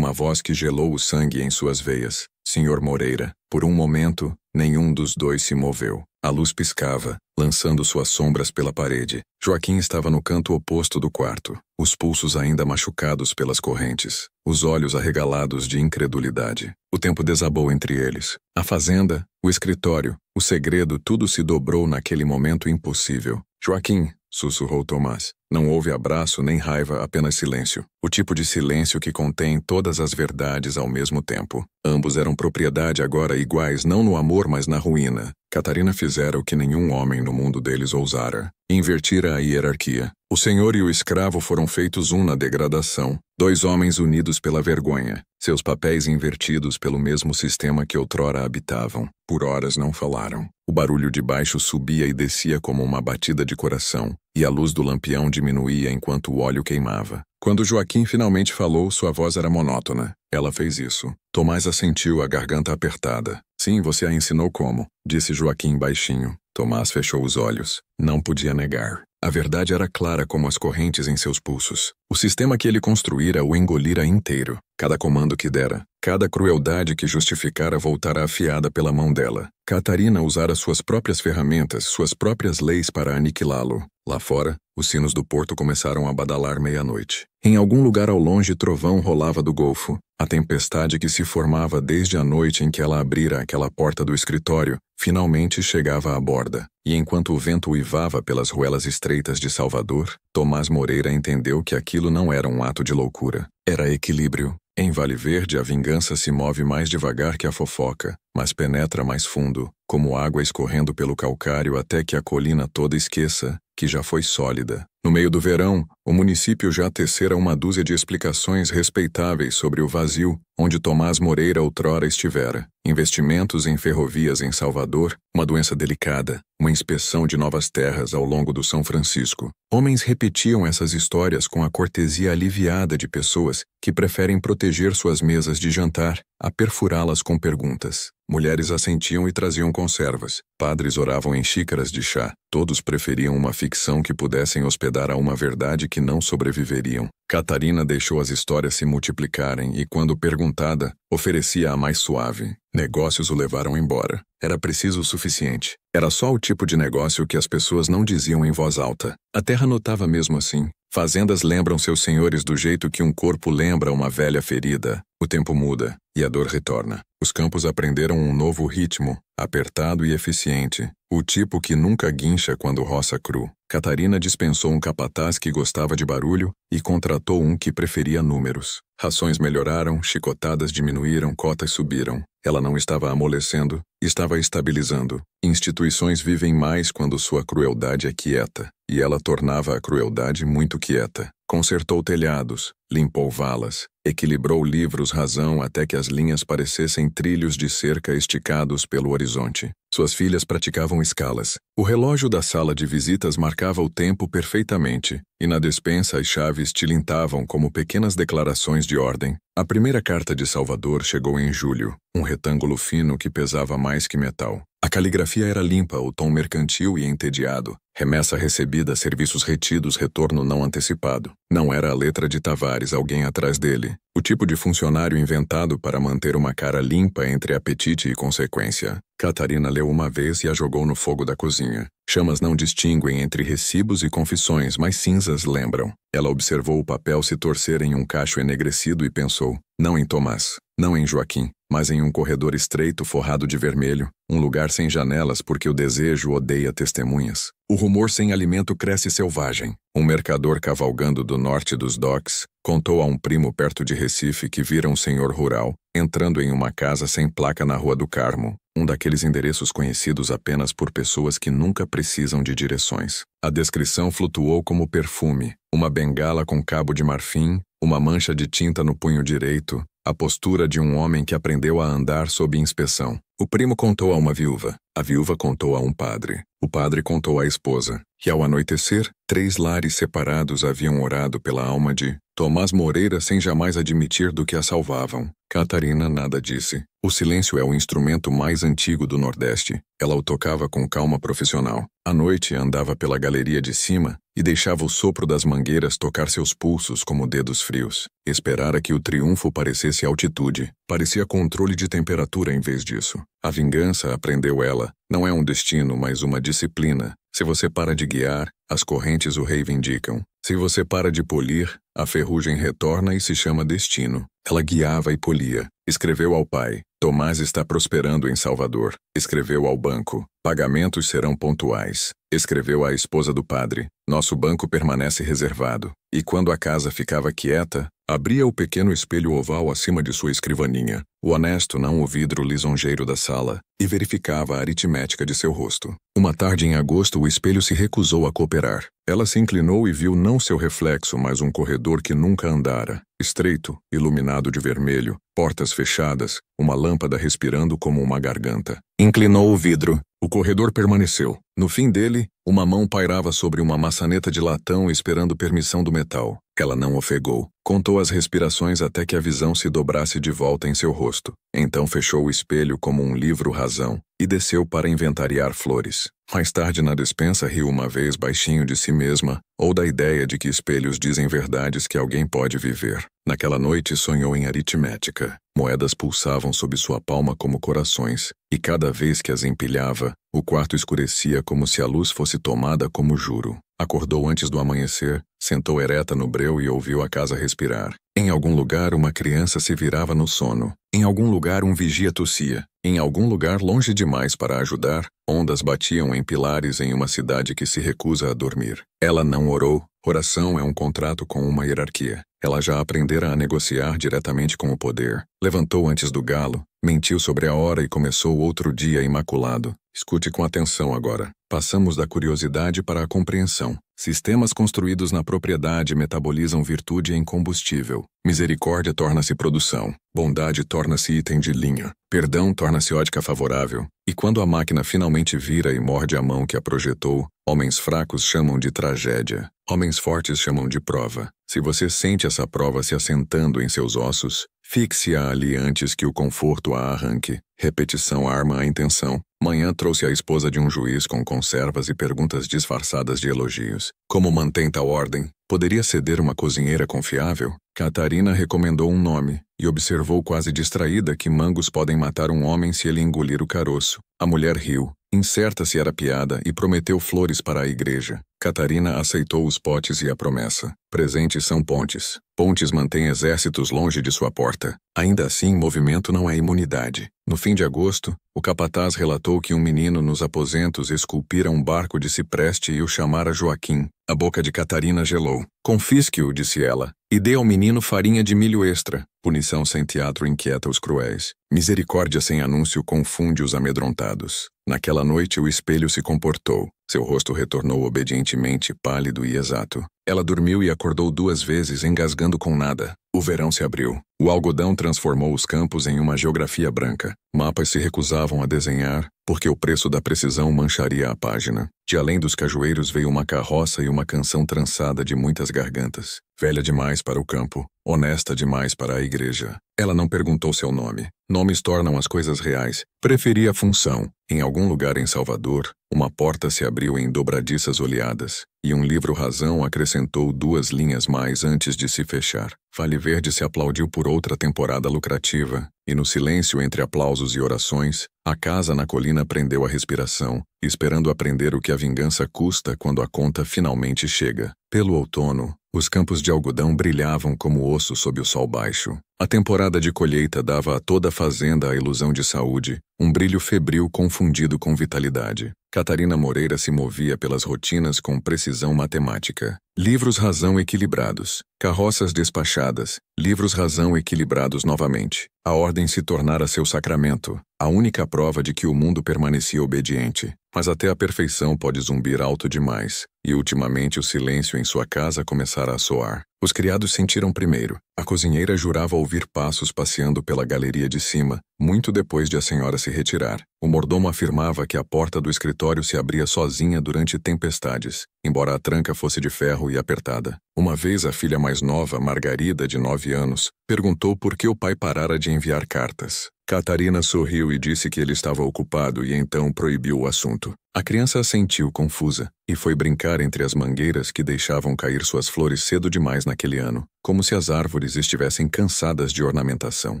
que gelou o sangue em suas veias. Senhor Moreira. Por um momento, nenhum dos dois se moveu. A luz piscava, lançando suas sombras pela parede. Joaquim estava no canto oposto do quarto, os pulsos ainda machucados pelas correntes, os olhos arregalados de incredulidade. O tempo desabou entre eles. A fazenda, o escritório, o segredo, tudo se dobrou naquele momento impossível. Joaquim, sussurrou Tomás. Não houve abraço nem raiva, apenas silêncio. O tipo de silêncio que contém todas as verdades ao mesmo tempo. Ambos eram propriedade agora iguais não no amor, mas na ruína. Catarina fizera o que nenhum homem no mundo deles ousara. Invertira a hierarquia. O senhor e o escravo foram feitos um na degradação. 2 homens unidos pela vergonha. Seus papéis invertidos pelo mesmo sistema que outrora habitavam. Por horas não falaram. O barulho de baixo subia e descia como uma batida de coração, e a luz do lampião diminuía enquanto o óleo queimava. Quando Joaquim finalmente falou, sua voz era monótona. Ela fez isso. Tomás assentiu, a garganta apertada. Sim, você a ensinou como, disse Joaquim baixinho. Tomás fechou os olhos. Não podia negar. A verdade era clara como as correntes em seus pulsos. O sistema que ele construíra o engolira inteiro. Cada comando que dera, cada crueldade que justificara voltara afiada pela mão dela. Catarina usara suas próprias ferramentas, suas próprias leis para aniquilá-lo. Lá fora, os sinos do porto começaram a badalar meia-noite. Em algum lugar ao longe, trovão rolava do golfo. A tempestade que se formava desde a noite em que ela abrira aquela porta do escritório, finalmente chegava à borda. E enquanto o vento uivava pelas ruelas estreitas de Salvador, Tomás Moreira entendeu que aquilo não era um ato de loucura. Era equilíbrio. Em Vale Verde, a vingança se move mais devagar que a fofoca, mas penetra mais fundo, como água escorrendo pelo calcário até que a colina toda esqueça que já foi sólida. No meio do verão, O município já tecera uma dúzia de explicações respeitáveis sobre o vazio onde Tomás Moreira outrora estivera. Investimentos em ferrovias em Salvador, uma doença delicada, uma inspeção de novas terras ao longo do São Francisco. Homens repetiam essas histórias com a cortesia aliviada de pessoas que preferem proteger suas mesas de jantar a perfurá-las com perguntas. Mulheres assentiam e traziam conservas. Padres oravam em xícaras de chá. Todos preferiam uma ficção que pudessem hospedar a uma verdade que não sobreviveriam. Catarina deixou as histórias se multiplicarem e, quando perguntada, oferecia a mais suave. Negócios o levaram embora. Era preciso o suficiente. Era só o tipo de negócio que as pessoas não diziam em voz alta. A terra notava mesmo assim. Fazendas lembram seus senhores do jeito que um corpo lembra uma velha ferida. O tempo muda e a dor retorna. Os campos aprenderam um novo ritmo, apertado e eficiente, o tipo que nunca guincha quando roça cru. Catarina dispensou um capataz que gostava de barulho e contratou um que preferia números. Rações melhoraram, chicotadas diminuíram, cotas subiram. Ela não estava amolecendo, estava estabilizando. Instituições vivem mais quando sua crueldade é quieta, e ela tornava a crueldade muito quieta. Consertou telhados, limpou valas, equilibrou livros razão até que as linhas parecessem trilhos de cerca esticados pelo horizonte. Suas filhas praticavam escalas. O relógio da sala de visitas marcava o tempo perfeitamente, e na despensa as chaves tilintavam como pequenas declarações de ordem. A primeira carta de Salvador chegou em julho, um retângulo fino que pesava mais que metal. A caligrafia era limpa, o tom mercantil e entediado. Remessa recebida, serviços retidos, retorno não antecipado. Não era a letra de Tavares, alguém atrás dele. O tipo de funcionário inventado para manter uma cara limpa entre apetite e consequência. Catarina leu uma vez e a jogou no fogo da cozinha. Chamas não distinguem entre recibos e confissões, mas cinzas lembram. Ela observou o papel se torcer em um cacho enegrecido e pensou, não em Tomás, não em Joaquim, mas em um corredor estreito forrado de vermelho, um lugar sem janelas porque o desejo odeia testemunhas. O rumor sem alimento cresce selvagem. Um mercador cavalgando do norte dos docks contou a um primo perto de Recife que vira um senhor rural entrando em uma casa sem placa na Rua do Carmo, um daqueles endereços conhecidos apenas por pessoas que nunca precisam de direções. A descrição flutuou como perfume, uma bengala com cabo de marfim, uma mancha de tinta no punho direito, a postura de um homem que aprendeu a andar sob inspeção. O primo contou a uma viúva, a viúva contou a um padre, o padre contou à esposa, e ao anoitecer, 3 lares separados haviam orado pela alma de Tomás Moreira sem jamais admitir do que a salvavam. Catarina nada disse. O silêncio é o instrumento mais antigo do Nordeste. Ela o tocava com calma profissional. À noite andava pela galeria de cima e deixava o sopro das mangueiras tocar seus pulsos como dedos frios. Esperara que o triunfo parecesse altitude. Parecia controle de temperatura em vez disso. A vingança, aprendeu ela, não é um destino, mas uma disciplina. Se você para de guiar, as correntes o reivindicam. Se você para de polir, a ferrugem retorna e se chama destino. Ela guiava e polia. Escreveu ao pai, Tomás está prosperando em Salvador. Escreveu ao banco, pagamentos serão pontuais. Escreveu à esposa do padre, nosso banco permanece reservado. E quando a casa ficava quieta, abria o pequeno espelho oval acima de sua escrivaninha, o honesto não o vidro lisonjeiro da sala, e verificava a aritmética de seu rosto. Uma tarde em agosto o espelho se recusou a cooperar. Ela se inclinou e viu não seu reflexo, mas um corredor que nunca andara. Estreito, iluminado de vermelho, portas fechadas, uma lâmpada respirando como uma garganta. Inclinou o vidro. O corredor permaneceu. No fim dele, uma mão pairava sobre uma maçaneta de latão esperando permissão do metal. Ela não ofegou. Contou as respirações até que a visão se dobrasse de volta em seu rosto. Então fechou o espelho como um livro razão e desceu para inventariar flores. Mais tarde na despensa riu uma vez baixinho de si mesma ou da ideia de que espelhos dizem verdades que alguém pode viver. Naquela noite sonhou em aritmética. Moedas pulsavam sob sua palma como corações, e cada vez que as empilhava, o quarto escurecia como se a luz fosse tomada como juro. Acordou antes do amanhecer, sentou ereta no breu e ouviu a casa respirar. Em algum lugar uma criança se virava no sono. Em algum lugar um vigia tossia. Em algum lugar longe demais para ajudar, ondas batiam em pilares em uma cidade que se recusa a dormir. Ela não orou. Oração é um contrato com uma hierarquia. Ela já aprendera a negociar diretamente com o poder. Levantou antes do galo, mentiu sobre a hora e começou outro dia imaculado. Escute com atenção agora. Passamos da curiosidade para a compreensão. Sistemas construídos na propriedade metabolizam virtude em combustível. Misericórdia torna-se produção. Bondade torna-se item de linha. Perdão torna-se ótica favorável. E quando a máquina finalmente vira e morde a mão que a projetou, homens fracos chamam de tragédia. Homens fortes chamam de prova. Se você sente essa prova se assentando em seus ossos, fixe-a ali antes que o conforto a arranque. Repetição arma a intenção. Manhã trouxe a esposa de um juiz com conservas e perguntas disfarçadas de elogios. Como mantém tal ordem? Poderia ceder uma cozinheira confiável? Catarina recomendou um nome e observou quase distraída que mangos podem matar um homem se ele engolir o caroço. A mulher riu, incerta se era piada, e prometeu flores para a igreja. Catarina aceitou os potes e a promessa. Presentes são pontes. Pontes mantêm exércitos longe de sua porta. Ainda assim, movimento não é imunidade. No fim de agosto, o capataz relatou que um menino nos aposentos esculpira um barco de cipreste e o chamara Joaquim. A boca de Catarina gelou. Confisque-o, disse ela, e dê ao menino farinha de milho extra. Punição sem teatro inquieta os cruéis. Misericórdia sem anúncio confunde os amedrontados. Naquela noite o espelho se comportou. Seu rosto retornou obedientemente pálido e exato. Ela dormiu e acordou 2 vezes, engasgando com nada. O verão se abriu. O algodão transformou os campos em uma geografia branca. Mapas se recusavam a desenhar, porque o preço da precisão mancharia a página. De além dos cajueiros veio uma carroça e uma canção trançada de muitas gargantas. Velha demais para o campo, honesta demais para a igreja. Ela não perguntou seu nome. Nomes tornam as coisas reais. Preferia a função. Em algum lugar em Salvador, uma porta se abriu em dobradiças oleadas, e um livro razão acrescentou 2 linhas mais antes de se fechar. Vale Verde se aplaudiu por outra temporada lucrativa, e no silêncio entre aplausos e orações, a casa na colina prendeu a respiração, esperando aprender o que a vingança custa quando a conta finalmente chega. Pelo outono, os campos de algodão brilhavam como osso sob o sol baixo. A temporada de colheita dava a toda a fazenda a ilusão de saúde, um brilho febril confundido com vitalidade. Catarina Moreira se movia pelas rotinas com precisão matemática. Livros razão equilibrados. Carroças despachadas. Livros razão equilibrados novamente. A ordem se tornara seu sacramento, a única prova de que o mundo permanecia obediente. Mas até a perfeição pode zumbir alto demais, e ultimamente o silêncio em sua casa começara a soar. Os criados sentiram primeiro. A cozinheira jurava ouvir passos passeando pela galeria de cima, muito depois de a senhora se retirar. O mordomo afirmava que a porta do escritório se abria sozinha durante tempestades, embora a tranca fosse de ferro e apertada. Uma vez a filha mais nova, Margarida, de 9 anos, perguntou por que o pai parara de enviar cartas. Catarina sorriu e disse que ele estava ocupado e então proibiu o assunto. A criança assentiu confusa e foi brincar entre as mangueiras que deixavam cair suas flores cedo demais naquele ano, como se as árvores estivessem cansadas de ornamentação.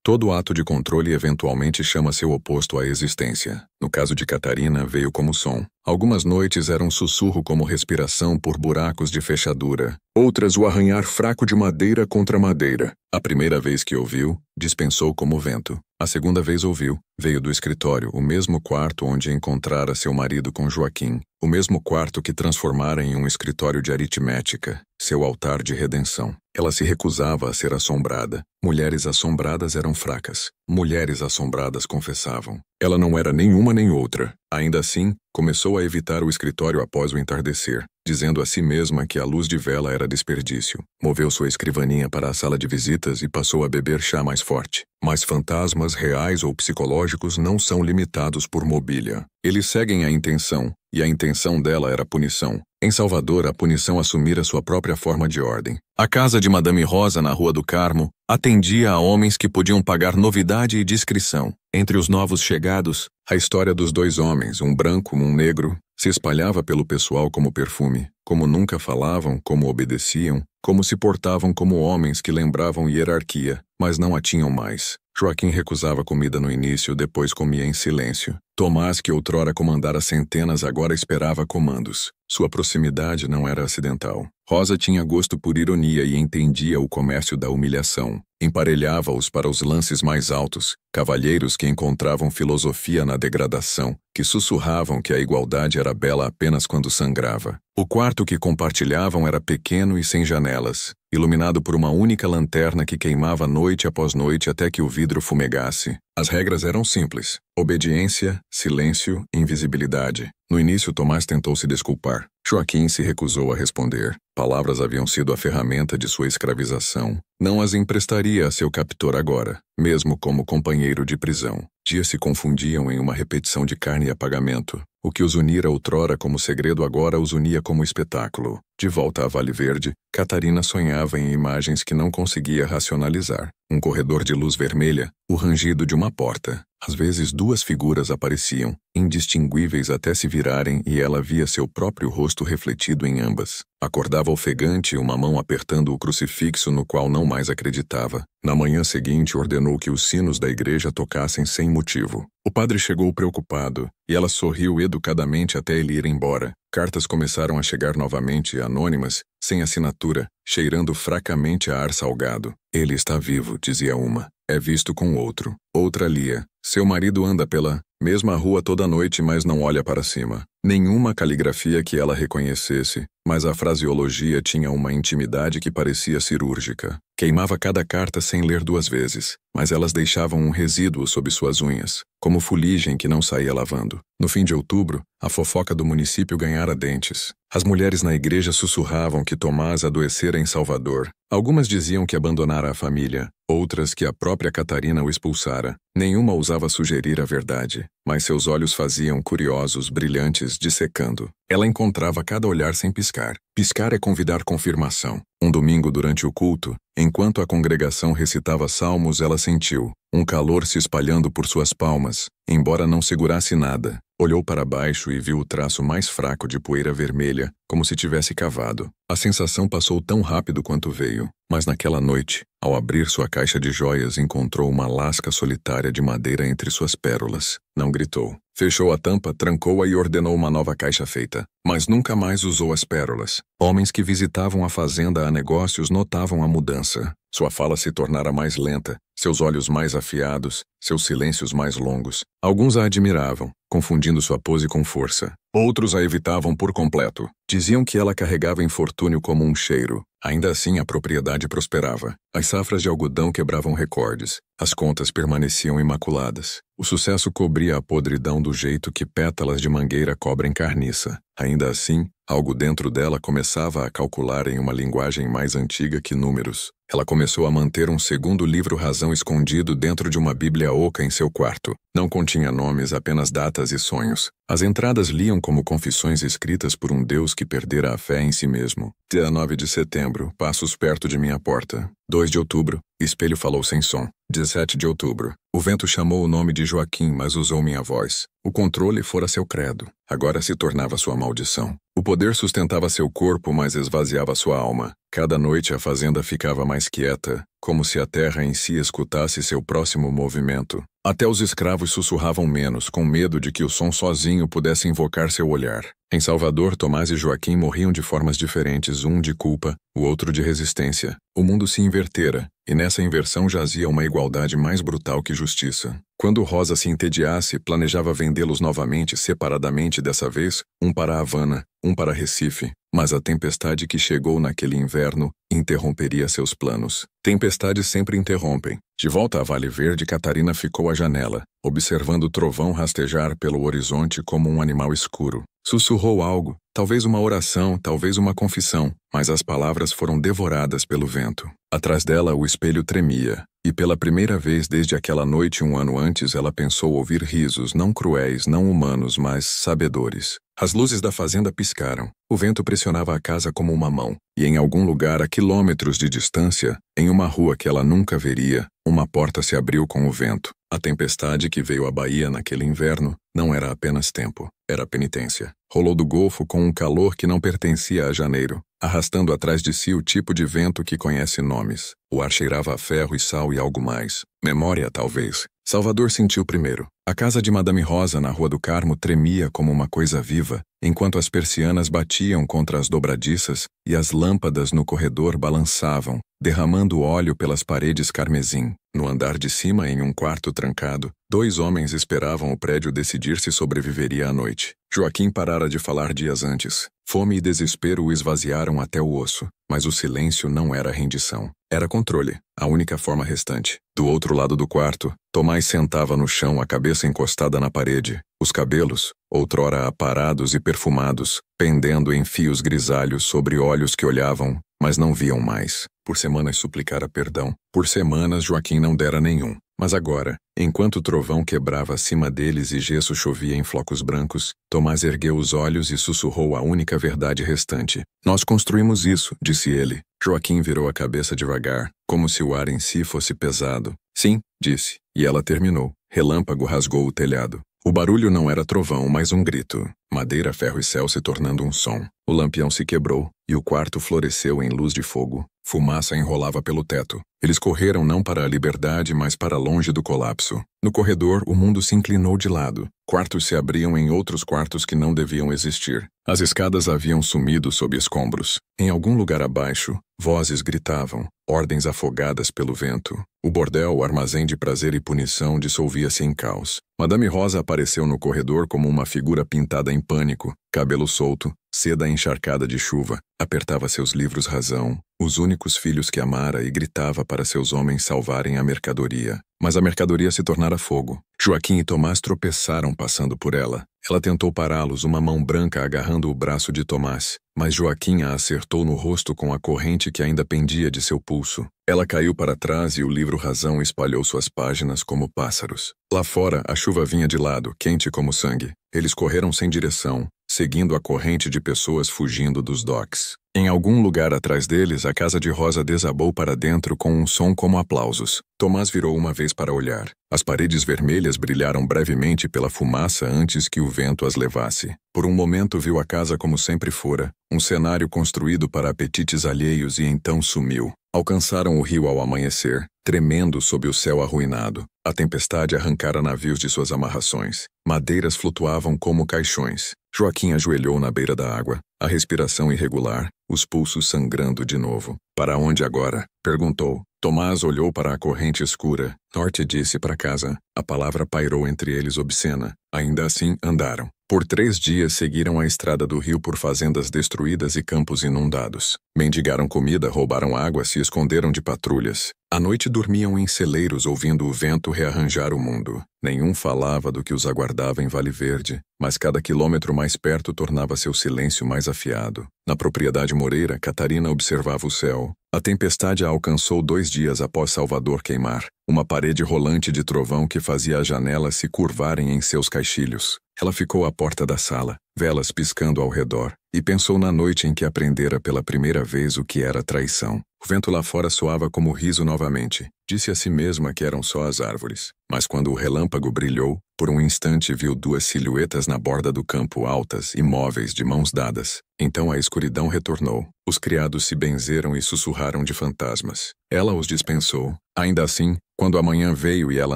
Todo ato de controle eventualmente chama seu oposto à existência. No caso de Catarina, veio como som. Algumas noites era um sussurro como respiração por buracos de fechadura. Outras o arranhar fraco de madeira contra madeira. A primeira vez que ouviu, dispensou como vento. A segunda vez ouviu. Veio do escritório, o mesmo quarto onde encontrara seu marido com Joaquim. O mesmo quarto que transformara em um escritório de aritmética, seu altar de redenção. Ela se recusava a ser assombrada. Mulheres assombradas eram fracas. Mulheres assombradas confessavam. Ela não era nenhuma nem outra. Ainda assim, começou a evitar o escritório após o entardecer, dizendo a si mesma que a luz de vela era desperdício. Moveu sua escrivaninha para a sala de visitas e passou a beber chá mais forte. Mas fantasmas reais ou psicológicos não são limitados por mobília. Eles seguem a intenção, e a intenção dela era punição. Em Salvador, a punição assumira sua própria forma de ordem. A casa de Madame Rosa, na Rua do Carmo, atendia a homens que podiam pagar novidade e discrição. Entre os novos chegados, a história dos 2 homens, um branco, um negro, se espalhava pelo pessoal como perfume. Como nunca falavam, como obedeciam, como se portavam como homens que lembravam hierarquia, mas não a tinham mais. Joaquim recusava comida no início, depois comia em silêncio. Tomás, que outrora comandara centenas, agora esperava comandos. Sua proximidade não era acidental. Rosa tinha gosto por ironia e entendia o comércio da humilhação. Emparelhava-os para os lances mais altos, Cavalheiros que encontravam filosofia na degradação, que sussurravam que a igualdade era bela apenas quando sangrava. O quarto que compartilhavam era pequeno e sem janelas, iluminado por uma única lanterna que queimava noite após noite até que o vidro fumegasse. As regras eram simples: obediência, silêncio e invisibilidade. No início, Tomás tentou se desculpar. Joaquim se recusou a responder. Palavras haviam sido a ferramenta de sua escravização. Não as emprestaria a seu captor agora, mesmo como companheiro de prisão. Dias se confundiam em uma repetição de carne e apagamento. O que os unira outrora como segredo agora os unia como espetáculo. De volta a Vale Verde, Catarina sonhava em imagens que não conseguia racionalizar. Um corredor de luz vermelha, o rangido de uma porta. Às vezes 2 figuras apareciam, indistinguíveis até se virarem, e ela via seu próprio rosto refletido em ambas. Acordava ofegante, uma mão apertando o crucifixo no qual não mais acreditava. Na manhã seguinte, ordenou que os sinos da igreja tocassem sem motivo. O padre chegou preocupado, e ela sorriu educadamente até ele ir embora. Cartas começaram a chegar novamente, anônimas, sem assinatura, cheirando fracamente a ar salgado. Ele está vivo, dizia uma. É visto com outro. Outra lia. Seu marido anda pela mesma rua toda noite, mas não olha para cima. Nenhuma caligrafia que ela reconhecesse, mas a fraseologia tinha uma intimidade que parecia cirúrgica. Queimava cada carta sem ler 2 vezes, mas elas deixavam um resíduo sob suas unhas, como fuligem que não saía lavando. No fim de outubro, a fofoca do município ganhara dentes. As mulheres na igreja sussurravam que Tomás adoecera em Salvador. Algumas diziam que abandonara a família, outras que a própria Catarina o expulsara. Nenhuma ousava sugerir a verdade, mas seus olhos faziam curiosos, brilhantes, dissecando. Ela encontrava cada olhar sem piscar. Piscar é convidar confirmação. Um domingo durante o culto, enquanto a congregação recitava salmos, ela sentiu um calor se espalhando por suas palmas, embora não segurasse nada. Olhou para baixo e viu o traço mais fraco de poeira vermelha, como se tivesse cavado. A sensação passou tão rápido quanto veio, mas naquela noite, ao abrir sua caixa de joias, encontrou uma lasca solitária de madeira entre suas pérolas. Não gritou. Fechou a tampa, trancou-a e ordenou uma nova caixa feita. Mas nunca mais usou as pérolas. Homens que visitavam a fazenda a negócios notavam a mudança. Sua fala se tornara mais lenta, seus olhos mais afiados, seus silêncios mais longos. Alguns a admiravam, confundindo sua pose com força. Outros a evitavam por completo. Diziam que ela carregava infortúnio como um cheiro. Ainda assim, a propriedade prosperava. As safras de algodão quebravam recordes. As contas permaneciam imaculadas. O sucesso cobria a podridão do jeito que pétalas de mangueira cobrem carniça. Ainda assim, algo dentro dela começava a calcular em uma linguagem mais antiga que números. Ela começou a manter um segundo livro-razão escondido dentro de uma bíblia oca em seu quarto. Não continha nomes, apenas datas e sonhos. As entradas liam como confissões escritas por um Deus que perdera a fé em si mesmo. Dia 9 de setembro, passos perto de minha porta. 2 de outubro, espelho falou sem som. 17 de outubro, o vento chamou o nome de Joaquim, mas usou minha voz. O controle fora seu credo. Agora se tornava sua maldição. O poder sustentava seu corpo, mas esvaziava sua alma. Cada noite a fazenda ficava mais quieta, como se a terra em si escutasse seu próximo movimento. Até os escravos sussurravam menos, com medo de que o som sozinho pudesse invocar seu olhar. Em Salvador, Tomás e Joaquim morriam de formas diferentes, um de culpa, o outro de resistência. O mundo se invertera, e nessa inversão jazia uma igualdade mais brutal que justiça. Quando Rosa se entediasse, planejava vendê-los novamente, separadamente dessa vez, um para Havana, um para Recife. Mas a tempestade que chegou naquele inverno interromperia seus planos. Tempestades sempre interrompem. De volta a Vale Verde, Catarina ficou à janela, observando o trovão rastejar pelo horizonte como um animal escuro. Sussurrou algo, talvez uma oração, talvez uma confissão, mas as palavras foram devoradas pelo vento. Atrás dela, o espelho tremia, e pela primeira vez desde aquela noite 1 ano antes, ela pensou ouvir risos, não cruéis, não humanos, mas sabedores. As luzes da fazenda piscaram. O vento pressionava a casa como uma mão, e em algum lugar a quilômetros de distância, em uma rua que ela nunca veria, uma porta se abriu com o vento. A tempestade que veio à Bahia naquele inverno não era apenas tempo, era penitência. Rolou do Golfo com um calor que não pertencia a janeiro, arrastando atrás de si o tipo de vento que conhece nomes. O ar cheirava a ferro e sal e algo mais. Memória, talvez. Salvador sentiu primeiro. A casa de Madame Rosa, na Rua do Carmo, tremia como uma coisa viva, enquanto as persianas batiam contra as dobradiças e as lâmpadas no corredor balançavam, derramando óleo pelas paredes carmesim. No andar de cima, em um quarto trancado, 2 homens esperavam o prédio decidir se sobreviveria à noite. Joaquim parara de falar dias antes. Fome e desespero o esvaziaram até o osso, mas o silêncio não era rendição. Era controle, a única forma restante. Do outro lado do quarto, Tomás sentava no chão, a cabeça encostada na parede, os cabelos, outrora aparados e perfumados, pendendo em fios grisalhos sobre olhos que olhavam, mas não viam mais. Por semanas suplicara perdão. Por semanas Joaquim não dera nenhum. Mas agora, enquanto o trovão quebrava acima deles e gesso chovia em flocos brancos, Tomás ergueu os olhos e sussurrou a única verdade restante. Nós construímos isso, disse ele. Joaquim virou a cabeça devagar, como se o ar em si fosse pesado. Sim, disse. E ela terminou. Relâmpago rasgou o telhado. O barulho não era trovão, mas um grito. Madeira, ferro e céu se tornando um som. O lampião se quebrou, e o quarto floresceu em luz de fogo. Fumaça enrolava pelo teto. Eles correram não para a liberdade, mas para longe do colapso. No corredor, o mundo se inclinou de lado. Quartos se abriam em outros quartos que não deviam existir. As escadas haviam sumido sob escombros. Em algum lugar abaixo, vozes gritavam, ordens afogadas pelo vento. O bordel, o armazém de prazer e punição, dissolvia-se em caos. Madame Rosa apareceu no corredor como uma figura pintada em pânico, cabelo solto, seda encharcada de chuva, apertava seus livros razão, os únicos filhos que amara, e gritava para seus homens salvarem a mercadoria. Mas a mercadoria se tornara fogo. Joaquim e Tomás tropeçaram passando por ela. Ela tentou pará-los, uma mão branca agarrando o braço de Tomás, mas Joaquim a acertou no rosto com a corrente que ainda pendia de seu pulso. Ela caiu para trás e o livro razão espalhou suas páginas como pássaros. Lá fora, a chuva vinha de lado, quente como sangue. Eles correram sem direção, seguindo a corrente de pessoas fugindo dos docks. Em algum lugar atrás deles, a casa de Rosa desabou para dentro com um som como aplausos. Tomás virou uma vez para olhar. As paredes vermelhas brilharam brevemente pela fumaça antes que o vento as levasse. Por um momento viu a casa como sempre fora, um cenário construído para apetites alheios, e então sumiu. Alcançaram o rio ao amanhecer, tremendo sob o céu arruinado. A tempestade arrancara navios de suas amarrações. Madeiras flutuavam como caixões. Joaquim ajoelhou na beira da água, a respiração irregular, os pulsos sangrando de novo. Para onde agora? Perguntou. Tomás olhou para a corrente escura. Norte, disse, para casa. A palavra pairou entre eles obscena. Ainda assim, andaram. Por 3 dias seguiram a estrada do rio por fazendas destruídas e campos inundados. Mendigaram comida, roubaram água, se esconderam de patrulhas. À noite dormiam em celeiros ouvindo o vento rearranjar o mundo. Nenhum falava do que os aguardava em Vale Verde, mas cada quilômetro mais perto tornava seu silêncio mais afiado. Na propriedade Moreira, Catarina observava o céu. A tempestade a alcançou 2 dias após Salvador queimar, uma parede rolante de trovão que fazia as janelas se curvarem em seus caixilhos. Ela ficou à porta da sala, velas piscando ao redor, e pensou na noite em que aprendera pela primeira vez o que era traição. O vento lá fora soava como riso novamente. Disse a si mesma que eram só as árvores. Mas quando o relâmpago brilhou, por um instante viu 2 silhuetas na borda do campo, altas, imóveis, de mãos dadas. Então a escuridão retornou. Os criados se benzeram e sussurraram de fantasmas. Ela os dispensou. Ainda assim, quando a manhã veio e ela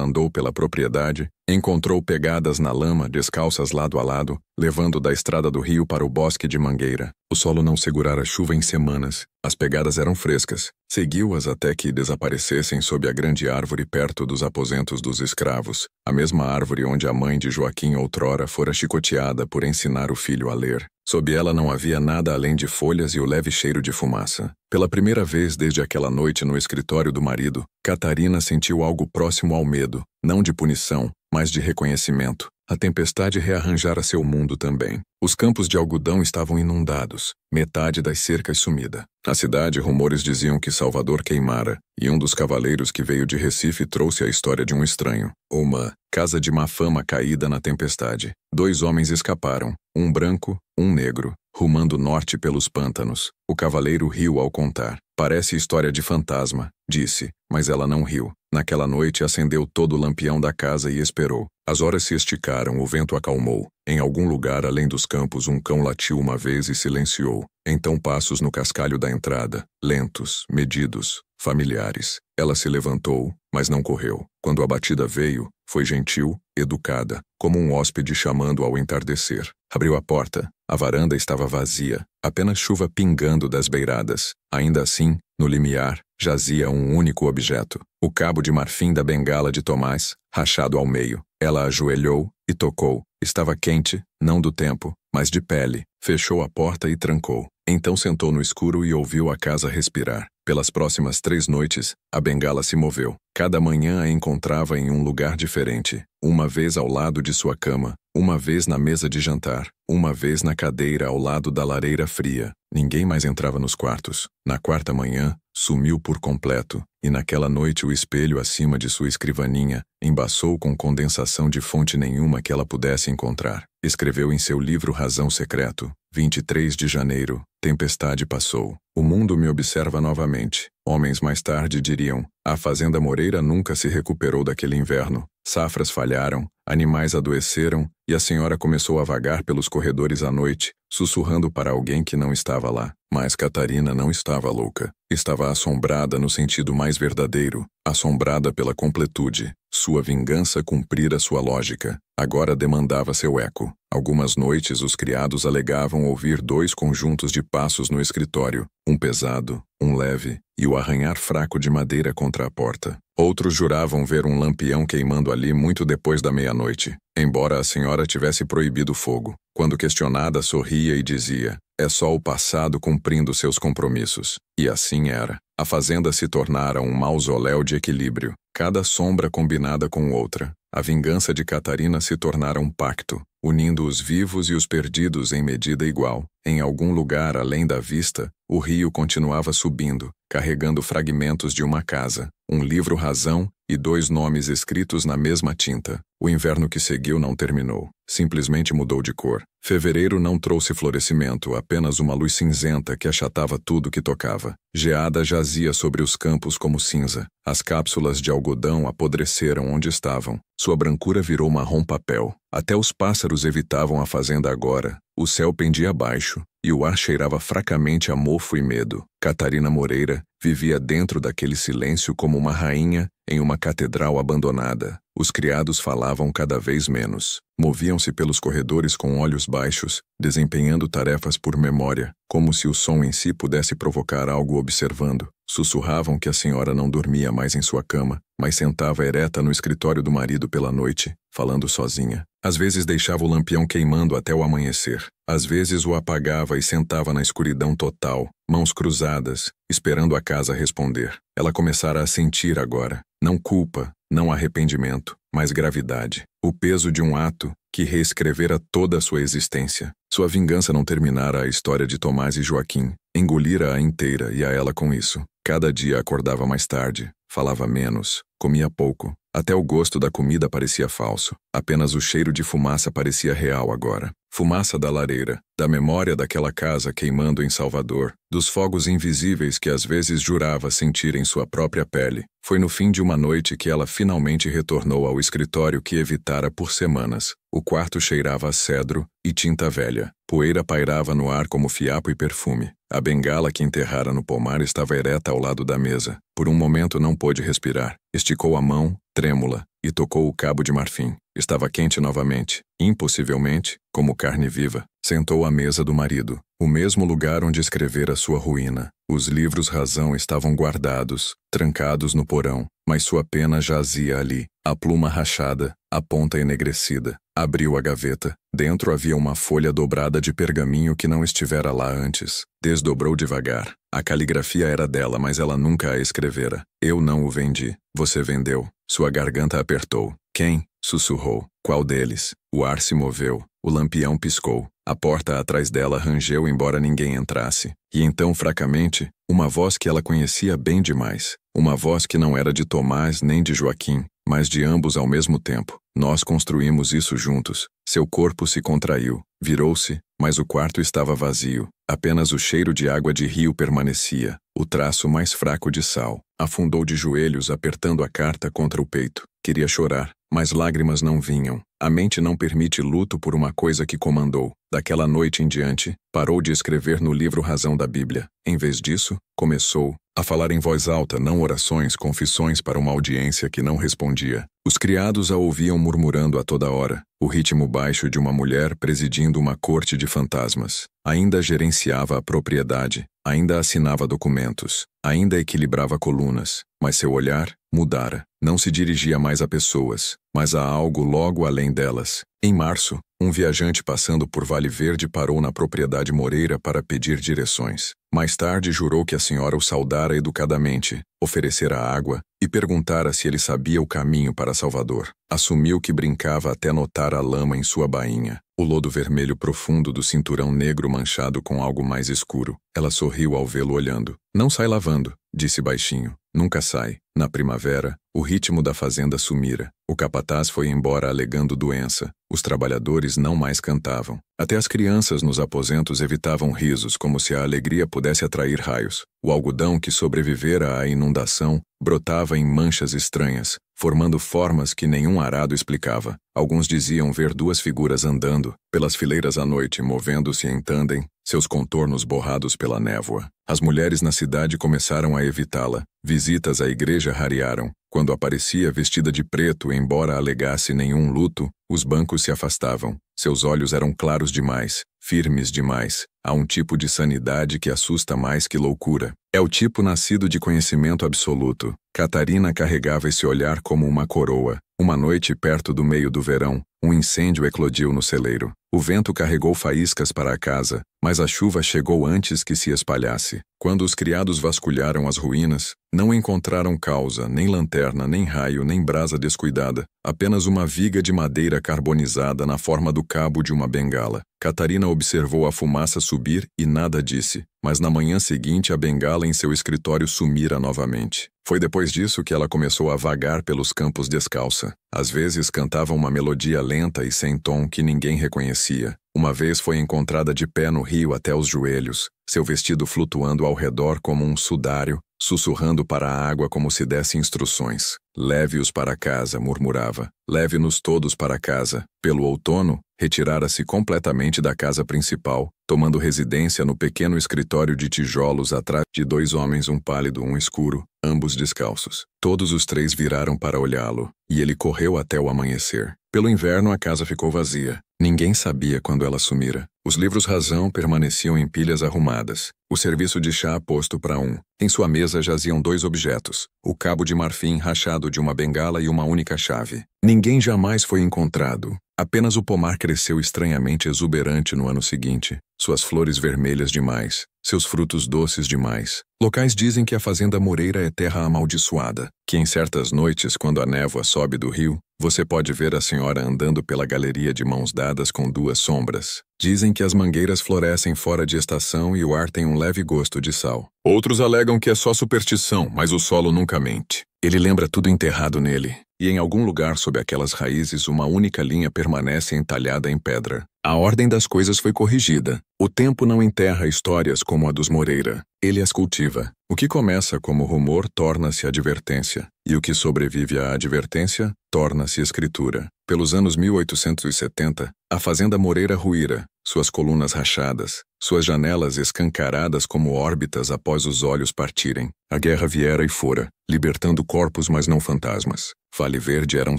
andou pela propriedade, encontrou pegadas na lama, descalças lado a lado, levando da estrada do rio para o bosque de mangueira. O solo não segurara chuva em semanas. As pegadas eram frescas. Seguiu-as até que desaparecessem sob a grande árvore perto dos aposentos dos escravos, a mesma árvore onde a mãe de Joaquim outrora fora chicoteada por ensinar o filho a ler. Sob ela não havia nada além de folhas e o leve cheiro de fumaça. Pela primeira vez desde aquela noite no escritório do marido, Catarina sentiu algo próximo ao medo, não de punição, mas de reconhecimento. A tempestade rearranjara seu mundo também. Os campos de algodão estavam inundados, metade das cercas sumida. Na cidade, rumores diziam que Salvador queimara, e um dos cavaleiros que veio de Recife trouxe a história de um estranho. Uma casa de má fama caída na tempestade. 2 homens escaparam, um branco, um negro, rumando norte pelos pântanos. O cavaleiro riu ao contar. Parece história de fantasma, disse, mas ela não riu. Naquela noite acendeu todo o lampião da casa e esperou. As horas se esticaram, o vento acalmou. Em algum lugar além dos campos um cão latiu uma vez e silenciou. Então passos no cascalho da entrada, lentos, medidos, familiares. Ela se levantou, mas não correu. Quando a batida veio, Foi gentil, educada, como um hóspede chamando ao entardecer. Abriu a porta. A varanda estava vazia, apenas chuva pingando das beiradas. Ainda assim, no limiar, jazia um único objeto. O cabo de marfim da bengala de Tomás, rachado ao meio. Ela ajoelhou e tocou. Estava quente, não do tempo, mas de pele. Fechou a porta e trancou. Então sentou no escuro e ouviu a casa respirar. Pelas próximas 3 noites, a bengala se moveu. Cada manhã a encontrava em um lugar diferente. Uma vez ao lado de sua cama, uma vez na mesa de jantar, uma vez na cadeira ao lado da lareira fria. Ninguém mais entrava nos quartos. Na 4ª manhã, sumiu por completo, e naquela noite o espelho acima de sua escrivaninha embaçou com condensação de fonte nenhuma que ela pudesse encontrar. Escreveu em seu livro Razão Secreto, 23 de janeiro, tempestade passou. O mundo me observa novamente. Homens mais tarde diriam, a fazenda Moreira nunca se recuperou daquele inverno. Safras falharam, animais adoeceram, e a senhora começou a vagar pelos corredores à noite, sussurrando para alguém que não estava lá. Mas Catarina não estava louca. Estava assombrada no sentido mais verdadeiro, assombrada pela completude. Sua vingança cumprira sua lógica. Agora demandava seu eco. Algumas noites os criados alegavam ouvir 2 conjuntos de passos no escritório, um pesado, um leve, e o arranhar fraco de madeira contra a porta. Outros juravam ver um lampião queimando ali muito depois da meia-noite, embora a senhora tivesse proibido o fogo. Quando questionada, sorria e dizia, é só o passado cumprindo seus compromissos. E assim era. A fazenda se tornara um mausoléu de equilíbrio, cada sombra combinada com outra. A vingança de Catarina se tornara um pacto, unindo os vivos e os perdidos em medida igual. Em algum lugar além da vista, o rio continuava subindo, carregando fragmentos de uma casa, um livro Razão e 2 nomes escritos na mesma tinta. O inverno que seguiu não terminou, simplesmente mudou de cor. Fevereiro não trouxe florescimento, apenas uma luz cinzenta que achatava tudo que tocava. Geada jazia sobre os campos como cinza. As cápsulas de algodão apodreceram onde estavam. Sua brancura virou marrom papel. Até os pássaros evitavam a fazenda agora. O céu pendia abaixo, e o ar cheirava fracamente a mofo e medo. Catarina Moreira vivia dentro daquele silêncio como uma rainha em uma catedral abandonada. Os criados falavam cada vez menos. Moviam-se pelos corredores com olhos baixos, desempenhando tarefas por memória, como se o som em si pudesse provocar algo observando. Sussurravam que a senhora não dormia mais em sua cama, mas sentava ereta no escritório do marido pela noite, falando sozinha. Às vezes deixava o lampião queimando até o amanhecer. Às vezes o apagava e sentava na escuridão total, mãos cruzadas, esperando a casa responder. Ela começara a sentir agora, não culpa, não arrependimento, mas gravidade. O peso de um ato que reescrevera toda a sua existência. Sua vingança não terminara a história de Tomás e Joaquim. Engolira-a inteira e a ela com isso. Cada dia acordava mais tarde, falava menos, comia pouco. Até o gosto da comida parecia falso. Apenas o cheiro de fumaça parecia real agora. Fumaça da lareira, da memória daquela casa queimando em Salvador, dos fogos invisíveis que às vezes jurava sentir em sua própria pele. Foi no fim de uma noite que ela finalmente retornou ao escritório que evitara por semanas. O quarto cheirava a cedro e tinta velha. Poeira pairava no ar como fiapo e perfume. A bengala que enterrara no pomar estava ereta ao lado da mesa. Por um momento não pôde respirar. Esticou a mão, trêmula, e tocou o cabo de marfim. Estava quente novamente. Impossivelmente, como carne viva, sentou à mesa do marido, o mesmo lugar onde escrevera sua ruína. Os livros Razão estavam guardados, trancados no porão, mas sua pena jazia ali, a pluma rachada, a ponta enegrecida. Abriu a gaveta. Dentro havia uma folha dobrada de pergaminho que não estivera lá antes. Desdobrou devagar. A caligrafia era dela, mas ela nunca a escrevera. Eu não o vendi. Você vendeu. Sua garganta apertou. Quem? Sussurrou. Qual deles? O ar se moveu. O lampião piscou. A porta atrás dela rangeu embora ninguém entrasse. E então, fracamente, uma voz que ela conhecia bem demais. Uma voz que não era de Tomás nem de Joaquim, mas de ambos ao mesmo tempo. Nós construímos isso juntos. Seu corpo se contraiu. Virou-se, mas o quarto estava vazio. Apenas o cheiro de água de rio permanecia, o traço mais fraco de sal. Afundou de joelhos, apertando a carta contra o peito. Queria chorar, mas lágrimas não vinham. A mente não permite luto por uma coisa que comandou. Daquela noite em diante, parou de escrever no livro Razão da Bíblia. Em vez disso, começou a falar em voz alta, não orações, confissões para uma audiência que não respondia. Os criados a ouviam murmurando a toda hora, o ritmo baixo de uma mulher presidindo uma corte de fantasmas. Ainda gerenciava a propriedade, ainda assinava documentos, ainda equilibrava colunas, mas seu olhar mudara. Não se dirigia mais a pessoas, mas a algo logo além delas. Em março, um viajante passando por Vale Verde parou na propriedade Moreira para pedir direções. Mais tarde jurou que a senhora o saudara educadamente, oferecera água e perguntara se ele sabia o caminho para Salvador. Assumiu que brincava até notar a lama em sua bainha, o lodo vermelho profundo do cinturão negro manchado com algo mais escuro. Ela sorriu ao vê-lo olhando. Não sai lavando, disse baixinho. Nunca sai. Na primavera, o ritmo da fazenda sumira. O capataz foi embora alegando doença. Os trabalhadores não mais cantavam. Até as crianças nos aposentos evitavam risos, como se a alegria pudesse atrair raios. O algodão que sobrevivera à inundação brotava em manchas estranhas, formando formas que nenhum arado explicava. Alguns diziam ver duas figuras andando pelas fileiras à noite, movendo-se em tandem, seus contornos borrados pela névoa. As mulheres na cidade começaram a evitá-la. Visitas à igreja rarearam. Quando aparecia vestida de preto, embora alegasse nenhum luto, os bancos se afastavam. Seus olhos eram claros demais, firmes demais. Há um tipo de sanidade que assusta mais que loucura. É o tipo nascido de conhecimento absoluto. Catarina carregava esse olhar como uma coroa. Uma noite, perto do meio do verão, um incêndio eclodiu no celeiro. O vento carregou faíscas para a casa, mas a chuva chegou antes que se espalhasse. Quando os criados vasculharam as ruínas, não encontraram causa, nem lanterna, nem raio, nem brasa descuidada, apenas uma viga de madeira carbonizada na forma do cabo de uma bengala. Catarina observou a fumaça subir e nada disse, mas na manhã seguinte a bengala em seu escritório sumira novamente. Foi depois disso que ela começou a vagar pelos campos descalça. Às vezes cantava uma melodia lenta e sem tom que ninguém reconhecia. Uma vez foi encontrada de pé no rio até os joelhos, seu vestido flutuando ao redor como um sudário, sussurrando para a água como se desse instruções. Leve-os para casa, murmurava. Leve-nos todos para casa. Pelo outono, retirara-se completamente da casa principal, tomando residência no pequeno escritório de tijolos atrás de dois homens, um pálido, um escuro, ambos descalços. Todos os três viraram para olhá-lo, e ele correu até o amanhecer. Pelo inverno a casa ficou vazia. Ninguém sabia quando ela sumira. Os livros Razão permaneciam em pilhas arrumadas. O serviço de chá posto para um. Em sua mesa jaziam dois objetos, o cabo de marfim rachado de uma bengala e uma única chave. Ninguém jamais foi encontrado. Apenas o pomar cresceu estranhamente exuberante no ano seguinte. Suas flores vermelhas demais, seus frutos doces demais. Locais dizem que a fazenda Moreira é terra amaldiçoada, que em certas noites, quando a névoa sobe do rio, você pode ver a senhora andando pela galeria de mãos dadas com duas sombras. Dizem que as mangueiras florescem fora de estação e o ar tem um leve gosto de sal. Outros alegam que é só superstição, mas o solo nunca mente. Ele lembra tudo enterrado nele, e em algum lugar sob aquelas raízes uma única linha permanece entalhada em pedra. A ordem das coisas foi corrigida. O tempo não enterra histórias como a dos Moreira. Ele as cultiva. O que começa como rumor torna-se advertência, e o que sobrevive à advertência torna-se escritura. Pelos anos 1870, a fazenda Moreira ruíra, suas colunas rachadas, suas janelas escancaradas como órbitas após os olhos partirem. A guerra viera e fora, libertando corpos, mas não fantasmas. Vale Verde era um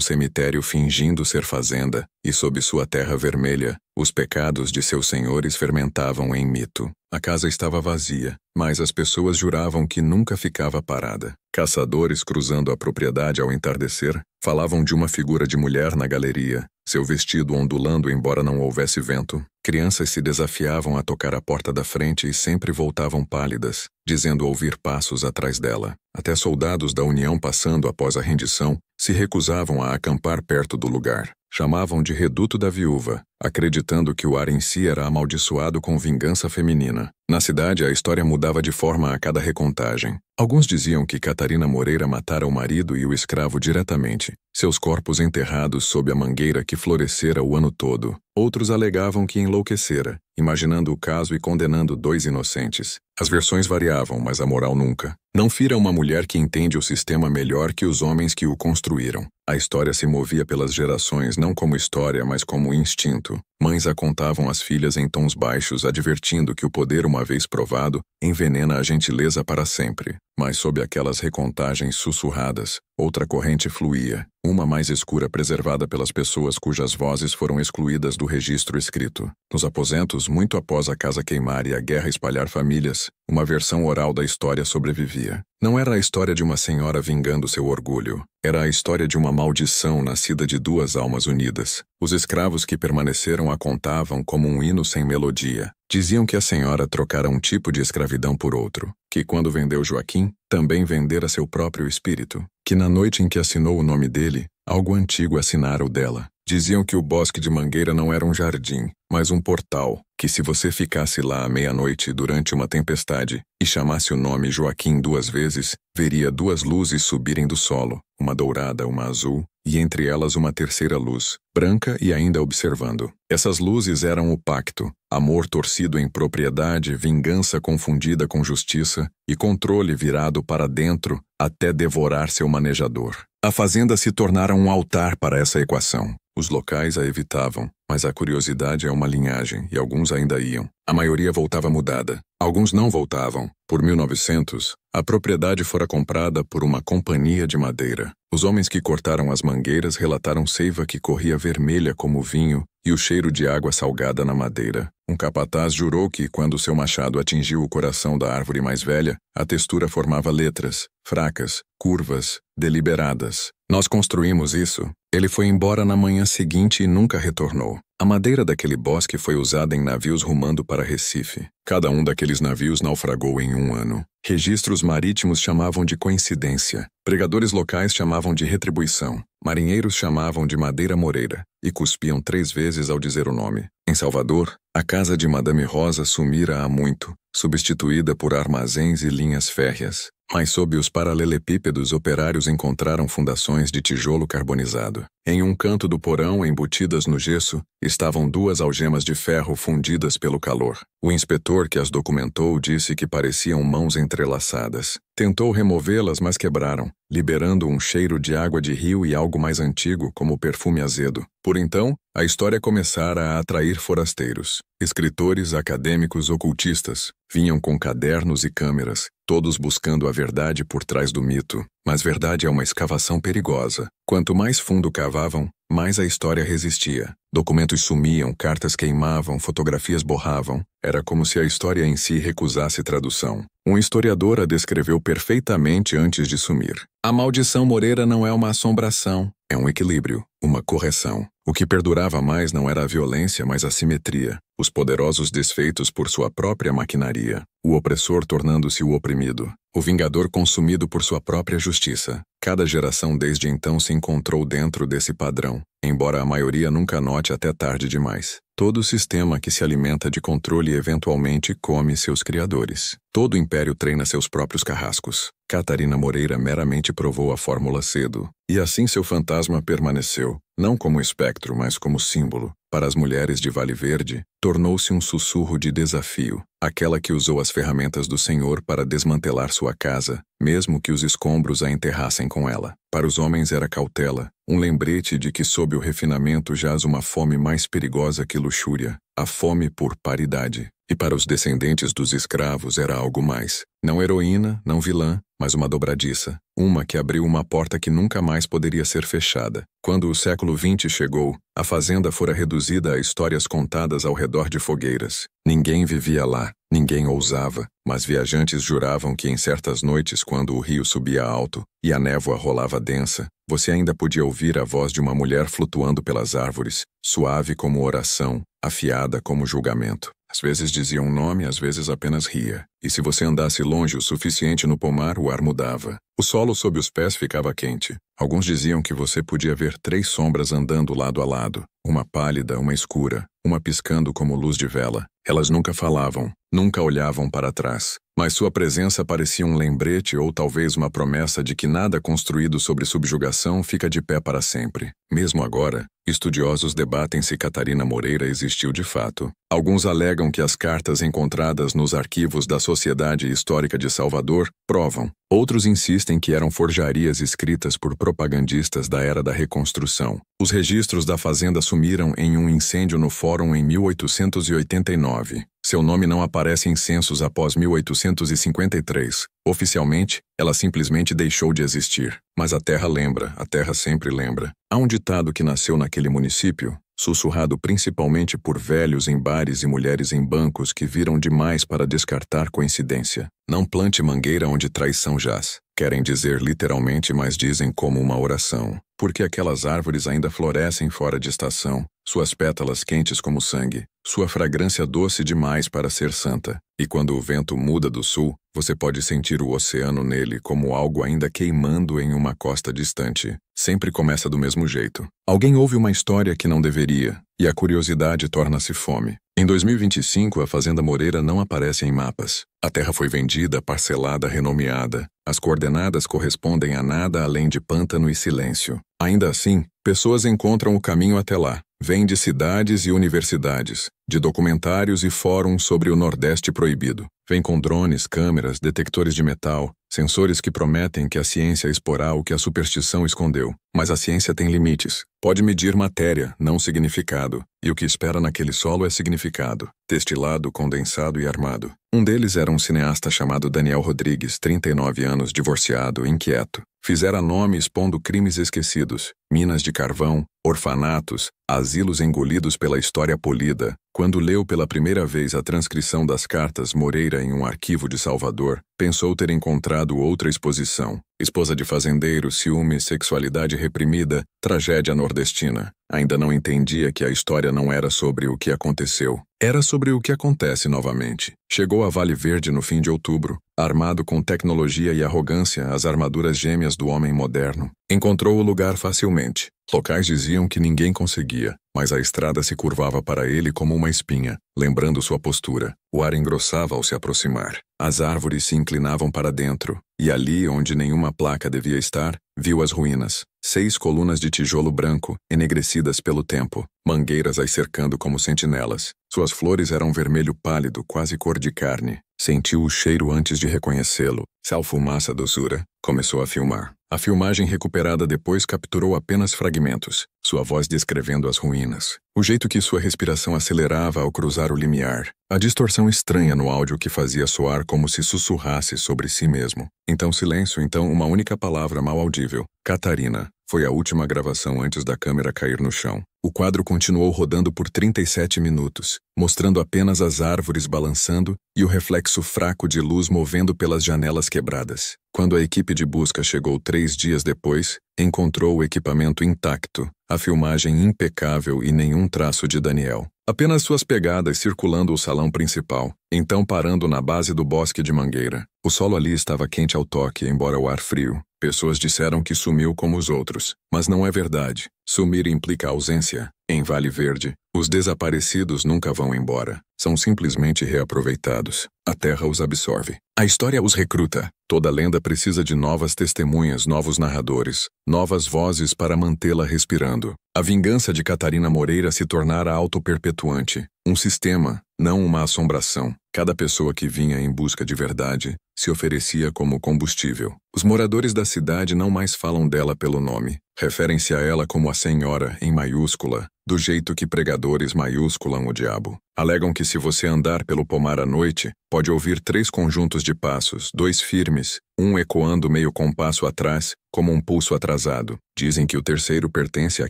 cemitério fingindo ser fazenda, e sob sua terra vermelha, os pecados de seus senhores fermentavam em mito. A casa estava vazia, mas as pessoas juravam que nunca ficava parada. Caçadores cruzando a propriedade ao entardecer falavam de uma figura de mulher na galeria, seu vestido ondulando embora não houvesse vento. Crianças se desafiavam a tocar a porta da frente e sempre voltavam pálidas, dizendo ouvir passos atrás dela. Até soldados da União passando após a rendição se recusavam a acampar perto do lugar. Chamavam de Reduto da Viúva, acreditando que o ar em si era amaldiçoado com vingança feminina. Na cidade, a história mudava de forma a cada recontagem. Alguns diziam que Catarina Moreira matara o marido e o escravo diretamente, seus corpos enterrados sob a mangueira que florescera o ano todo. Outros alegavam que enlouquecera, imaginando o caso e condenando dois inocentes. As versões variavam, mas a moral nunca. Não fira uma mulher que entende o sistema melhor que os homens que o construíram. A história se movia pelas gerações não como história, mas como instinto. Mães a contavam às filhas em tons baixos, advertindo que o poder, uma vez provado, envenena a gentileza para sempre. Mas sob aquelas recontagens sussurradas, outra corrente fluía, uma mais escura preservada pelas pessoas cujas vozes foram excluídas do registro escrito. Nos aposentos, muito após a casa queimar e a guerra espalhar famílias, uma versão oral da história sobrevivia. Não era a história de uma senhora vingando seu orgulho. Era a história de uma maldição nascida de duas almas unidas. Os escravos que permaneceram a contavam como um hino sem melodia. Diziam que a senhora trocara um tipo de escravidão por outro, que quando vendeu Joaquim, também vendera seu próprio espírito, que na noite em que assinou o nome dele, algo antigo assinara o dela. Diziam que o bosque de Mangueira não era um jardim, mas um portal, que se você ficasse lá à meia-noite durante uma tempestade e chamasse o nome Joaquim 2 vezes, veria 2 luzes subirem do solo, uma dourada, uma azul, e entre elas uma terceira luz, branca e ainda observando. Essas luzes eram o pacto, amor torcido em propriedade, vingança confundida com justiça e controle virado para dentro até devorar seu manejador. A fazenda se tornara um altar para essa equação. Os locais a evitavam, mas a curiosidade é uma linhagem e alguns ainda iam. A maioria voltava mudada. Alguns não voltavam. Por 1900, a propriedade fora comprada por uma companhia de madeira. Os homens que cortaram as mangueiras relataram seiva que corria vermelha como vinho e o cheiro de água salgada na madeira. Um capataz jurou que, quando seu machado atingiu o coração da árvore mais velha, a textura formava letras, fracas, curvas, deliberadas. Nós construímos isso. Ele foi embora na manhã seguinte e nunca retornou. A madeira daquele bosque foi usada em navios rumando para Recife. Cada um daqueles navios naufragou em 1 ano. Registros marítimos chamavam de coincidência. Pregadores locais chamavam de retribuição. Marinheiros chamavam de Madeira Moreira e cuspiam 3 vezes ao dizer o nome. Em Salvador, a casa de Madame Rosa sumira há muito, substituída por armazéns e linhas férreas. Mas sob os paralelepípedos operários encontraram fundações de tijolo carbonizado. Em um canto do porão, embutidas no gesso, estavam 2 algemas de ferro fundidas pelo calor. O inspetor que as documentou disse que pareciam mãos entrelaçadas. Tentou removê-las, mas quebraram, liberando um cheiro de água de rio e algo mais antigo, como perfume azedo. Por então, a história começara a atrair forasteiros. Escritores, acadêmicos, ocultistas, vinham com cadernos e câmeras, todos buscando a verdade por trás do mito. Mas verdade é uma escavação perigosa. Quanto mais fundo cavavam, mais a história resistia. Documentos sumiam, cartas queimavam, fotografias borravam. Era como se a história em si recusasse tradução. Um historiador a descreveu perfeitamente antes de sumir. A maldição Moreira não é uma assombração, é um equilíbrio, uma correção. O que perdurava mais não era a violência, mas a simetria. Os poderosos desfeitos por sua própria maquinaria. O opressor tornando-se o oprimido. O vingador consumido por sua própria justiça. Cada geração desde então se encontrou dentro desse padrão, embora a maioria nunca note até tarde demais. Todo sistema que se alimenta de controle eventualmente come seus criadores. Todo império treina seus próprios carrascos. Catarina Moreira meramente provou a fórmula cedo, e assim seu fantasma permaneceu, não como espectro, mas como símbolo. Para as mulheres de Vale Verde, tornou-se um sussurro de desafio, aquela que usou as ferramentas do Senhor para desmantelar sua casa, mesmo que os escombros a enterrassem com ela. Para os homens era cautela, um lembrete de que sob o refinamento jaz uma fome mais perigosa que luxúria, a fome por paridade. E para os descendentes dos escravos era algo mais. Não heroína, não vilã, mas uma dobradiça. Uma que abriu uma porta que nunca mais poderia ser fechada. Quando o século XX chegou, a fazenda fora reduzida a histórias contadas ao redor de fogueiras. Ninguém vivia lá, ninguém ousava, mas viajantes juravam que em certas noites, quando o rio subia alto e a névoa rolava densa, você ainda podia ouvir a voz de uma mulher flutuando pelas árvores, suave como oração, afiada como julgamento. Às vezes dizia um nome, às vezes apenas ria. E se você andasse longe o suficiente no pomar, o ar mudava. O solo sob os pés ficava quente. Alguns diziam que você podia ver 3 sombras andando lado a lado. Uma pálida, uma escura, uma piscando como luz de vela. Elas nunca falavam, nunca olhavam para trás, mas sua presença parecia um lembrete ou talvez uma promessa de que nada construído sobre subjugação fica de pé para sempre. Mesmo agora, estudiosos debatem se Catarina Moreira existiu de fato. Alguns alegam que as cartas encontradas nos arquivos da Sociedade Histórica de Salvador provam. Outros insistem que eram forjarias escritas por propagandistas da era da Reconstrução. Os registros da fazenda sumiram em um incêndio no Fórum em 1889. Seu nome não aparece em censos após 1853. Oficialmente, ela simplesmente deixou de existir. Mas a terra lembra, a terra sempre lembra. Há um ditado que nasceu naquele município, sussurrado principalmente por velhos em bares e mulheres em bancos que viram demais para descartar coincidência. Não plante mangueira onde traição jaz. Querem dizer literalmente, mas dizem como uma oração. Porque aquelas árvores ainda florescem fora de estação, suas pétalas quentes como sangue, sua fragrância doce demais para ser santa. E quando o vento muda do sul, você pode sentir o oceano nele como algo ainda queimando em uma costa distante. Sempre começa do mesmo jeito. Alguém ouve uma história que não deveria, e a curiosidade torna-se fome. Em 2025, a Fazenda Moreira não aparece em mapas. A terra foi vendida, parcelada, renomeada. As coordenadas correspondem a nada além de pântano e silêncio. Ainda assim, pessoas encontram o caminho até lá. Vêm de cidades e universidades, de documentários e fóruns sobre o Nordeste proibido. Vêm com drones, câmeras, detectores de metal, sensores que prometem que a ciência exporá o que a superstição escondeu. Mas a ciência tem limites. Pode medir matéria, não significado. E o que espera naquele solo é significado, destilado, condensado e armado. Um deles era um cineasta chamado Daniel Rodrigues, 39 anos, divorciado, inquieto. Fizera nome expondo crimes esquecidos, minas de carvão, orfanatos, asilos engolidos pela história polida. Quando leu pela primeira vez a transcrição das cartas Moreira em um arquivo de Salvador, pensou ter encontrado outra exposição. Esposa de fazendeiro, ciúme, sexualidade reprimida, tragédia nordestina. Ainda não entendia que a história não era sobre o que aconteceu. Era sobre o que acontece novamente. Chegou a Vale Verde no fim de outubro, armado com tecnologia e arrogância, as armaduras gêmeas do homem moderno. Encontrou o lugar facilmente. Locais diziam que ninguém conseguia, mas a estrada se curvava para ele como uma espinha, lembrando sua postura. O ar engrossava ao se aproximar. As árvores se inclinavam para dentro, e ali, onde nenhuma placa devia estar, viu as ruínas. 6 colunas de tijolo branco, enegrecidas pelo tempo, mangueiras as cercando como sentinelas. Suas flores eram vermelho pálido, quase cor de carne. Sentiu o cheiro antes de reconhecê-lo. Sal, fumaça, doçura. Começou a filmar. A filmagem recuperada depois capturou apenas fragmentos, sua voz descrevendo as ruínas. O jeito que sua respiração acelerava ao cruzar o limiar. A distorção estranha no áudio que fazia soar como se sussurrasse sobre si mesmo. Então silêncio, então uma única palavra mal audível. Catarina. Foi a última gravação antes da câmera cair no chão. O quadro continuou rodando por 37 minutos, mostrando apenas as árvores balançando e o reflexo fraco de luz movendo pelas janelas quebradas. Quando a equipe de busca chegou 3 dias depois, encontrou o equipamento intacto, a filmagem impecável e nenhum traço de Daniel. Apenas suas pegadas circulando o salão principal, então parando na base do bosque de mangueira. O solo ali estava quente ao toque, embora o ar frio. Pessoas disseram que sumiu como os outros, mas não é verdade. Sumir implica ausência. Em Vale Verde, os desaparecidos nunca vão embora. São simplesmente reaproveitados. A terra os absorve. A história os recruta. Toda lenda precisa de novas testemunhas, novos narradores, novas vozes para mantê-la respirando. A vingança de Catarina Moreira se tornara autoperpetuante. Um sistema, não uma assombração. Cada pessoa que vinha em busca de verdade se oferecia como combustível. Os moradores da cidade não mais falam dela pelo nome. Referem-se a ela como a Senhora, em maiúscula, do jeito que pregadores maiúsculam o diabo. Alegam que se você andar pelo pomar à noite, pode ouvir 3 conjuntos de passos, 2 firmes, um ecoando meio compasso atrás, como um pulso atrasado. Dizem que o terceiro pertence a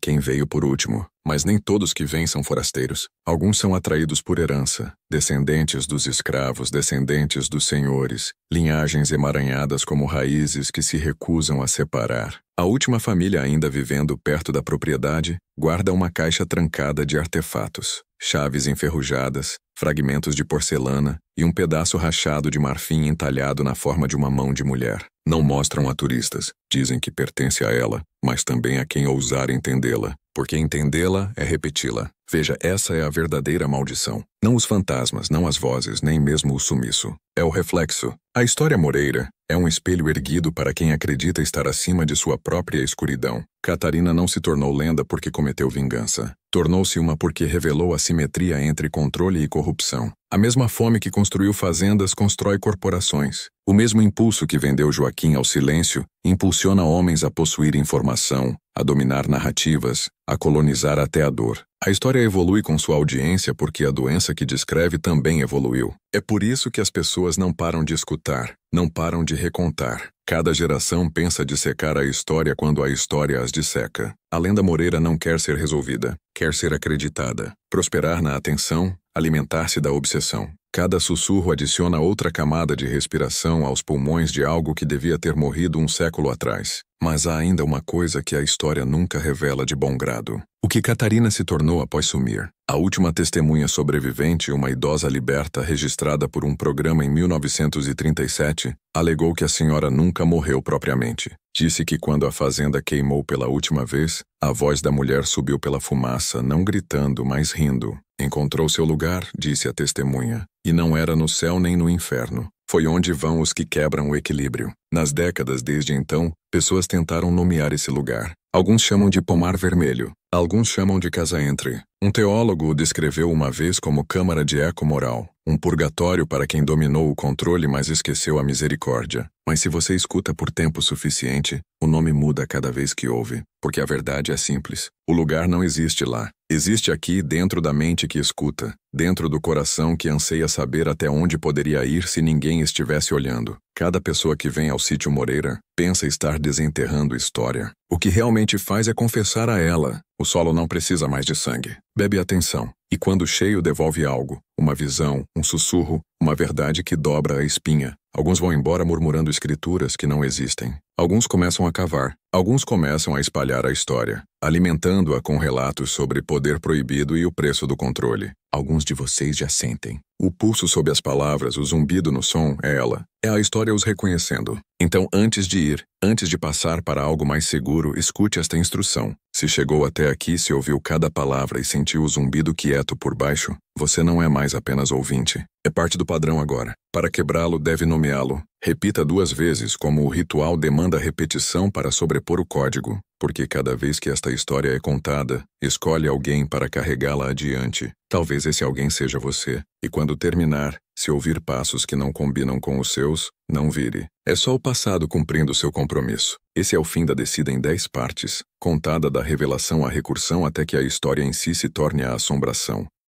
quem veio por último. Mas nem todos que vêm são forasteiros. Alguns são atraídos por herança, descendentes dos escravos, descendentes dos senhores, linhagens emaranhadas como raízes que se recusam a separar. A última família ainda vivendo perto da propriedade guarda uma caixa trancada de artefatos, chaves enferrujadas, fragmentos de porcelana e um pedaço rachado de marfim entalhado na forma de uma mão de mulher. Não mostram a turistas, dizem que pertence a ela, mas também a quem ousar entendê-la, porque entendê-la é repeti-la. Veja, essa é a verdadeira maldição. Não os fantasmas, não as vozes, nem mesmo o sumiço. É o reflexo. A história Moreira é um espelho erguido para quem acredita estar acima de sua própria escuridão. Catarina não se tornou lenda porque cometeu vingança. Tornou-se uma porque revelou a simetria entre controle e corrupção. A mesma fome que construiu fazendas constrói corporações. O mesmo impulso que vendeu Joaquim ao silêncio impulsiona homens a possuir informação, a dominar narrativas, a colonizar até a dor. A história evolui com sua audiência porque a doença que descreve também evoluiu. É por isso que as pessoas não param de escutar, não param de recontar. Cada geração pensa dissecar a história quando a história as disseca. A lenda Moreira não quer ser resolvida, quer ser acreditada, prosperar na atenção, alimentar-se da obsessão. Cada sussurro adiciona outra camada de respiração aos pulmões de algo que devia ter morrido um século atrás. Mas há ainda uma coisa que a história nunca revela de bom grado. O que Catarina se tornou após sumir. A última testemunha sobrevivente, uma idosa liberta registrada por um programa em 1937, alegou que a senhora nunca morreu propriamente. Disse que quando a fazenda queimou pela última vez, a voz da mulher subiu pela fumaça, não gritando, mas rindo. Encontrou seu lugar, disse a testemunha, e não era no céu nem no inferno. Foi onde vão os que quebram o equilíbrio. Nas décadas desde então, pessoas tentaram nomear esse lugar. Alguns chamam de pomar vermelho, alguns chamam de casa-entre. Um teólogo o descreveu uma vez como câmara de eco moral, um purgatório para quem dominou o controle mas esqueceu a misericórdia. Mas se você escuta por tempo suficiente, o nome muda cada vez que ouve, porque a verdade é simples. O lugar não existe lá. Existe aqui dentro da mente que escuta, dentro do coração que anseia saber até onde poderia ir se ninguém estivesse olhando. Cada pessoa que vem ao sítio Moreira pensa estar desenterrando história. O que realmente faz é confessar a ela. O solo não precisa mais de sangue. Bebe atenção. E quando cheio devolve algo, uma visão, um sussurro, uma verdade que dobra a espinha. Alguns vão embora murmurando escrituras que não existem. Alguns começam a cavar. Alguns começam a espalhar a história, alimentando-a com relatos sobre poder proibido e o preço do controle. Alguns de vocês já sentem. O pulso sob as palavras, o zumbido no som, é ela. É a história os reconhecendo. Então, antes de ir, antes de passar para algo mais seguro, escute esta instrução. Se chegou até aqui, se ouviu cada palavra e sentiu o zumbido quieto por baixo, você não é mais apenas ouvinte. É parte do padrão agora. Para quebrá-lo, deve nomeá-lo. Repita 2 vezes, como o ritual demanda repetição para sobrepor o código, porque cada vez que esta história é contada, escolhe alguém para carregá-la adiante. Talvez esse alguém seja você. E quando terminar, se ouvir passos que não combinam com os seus, não vire. É só o passado cumprindo seu compromisso. Esse é o fim da descida em 10 partes, contada da revelação à recursão até que a história em si se torne a assombração.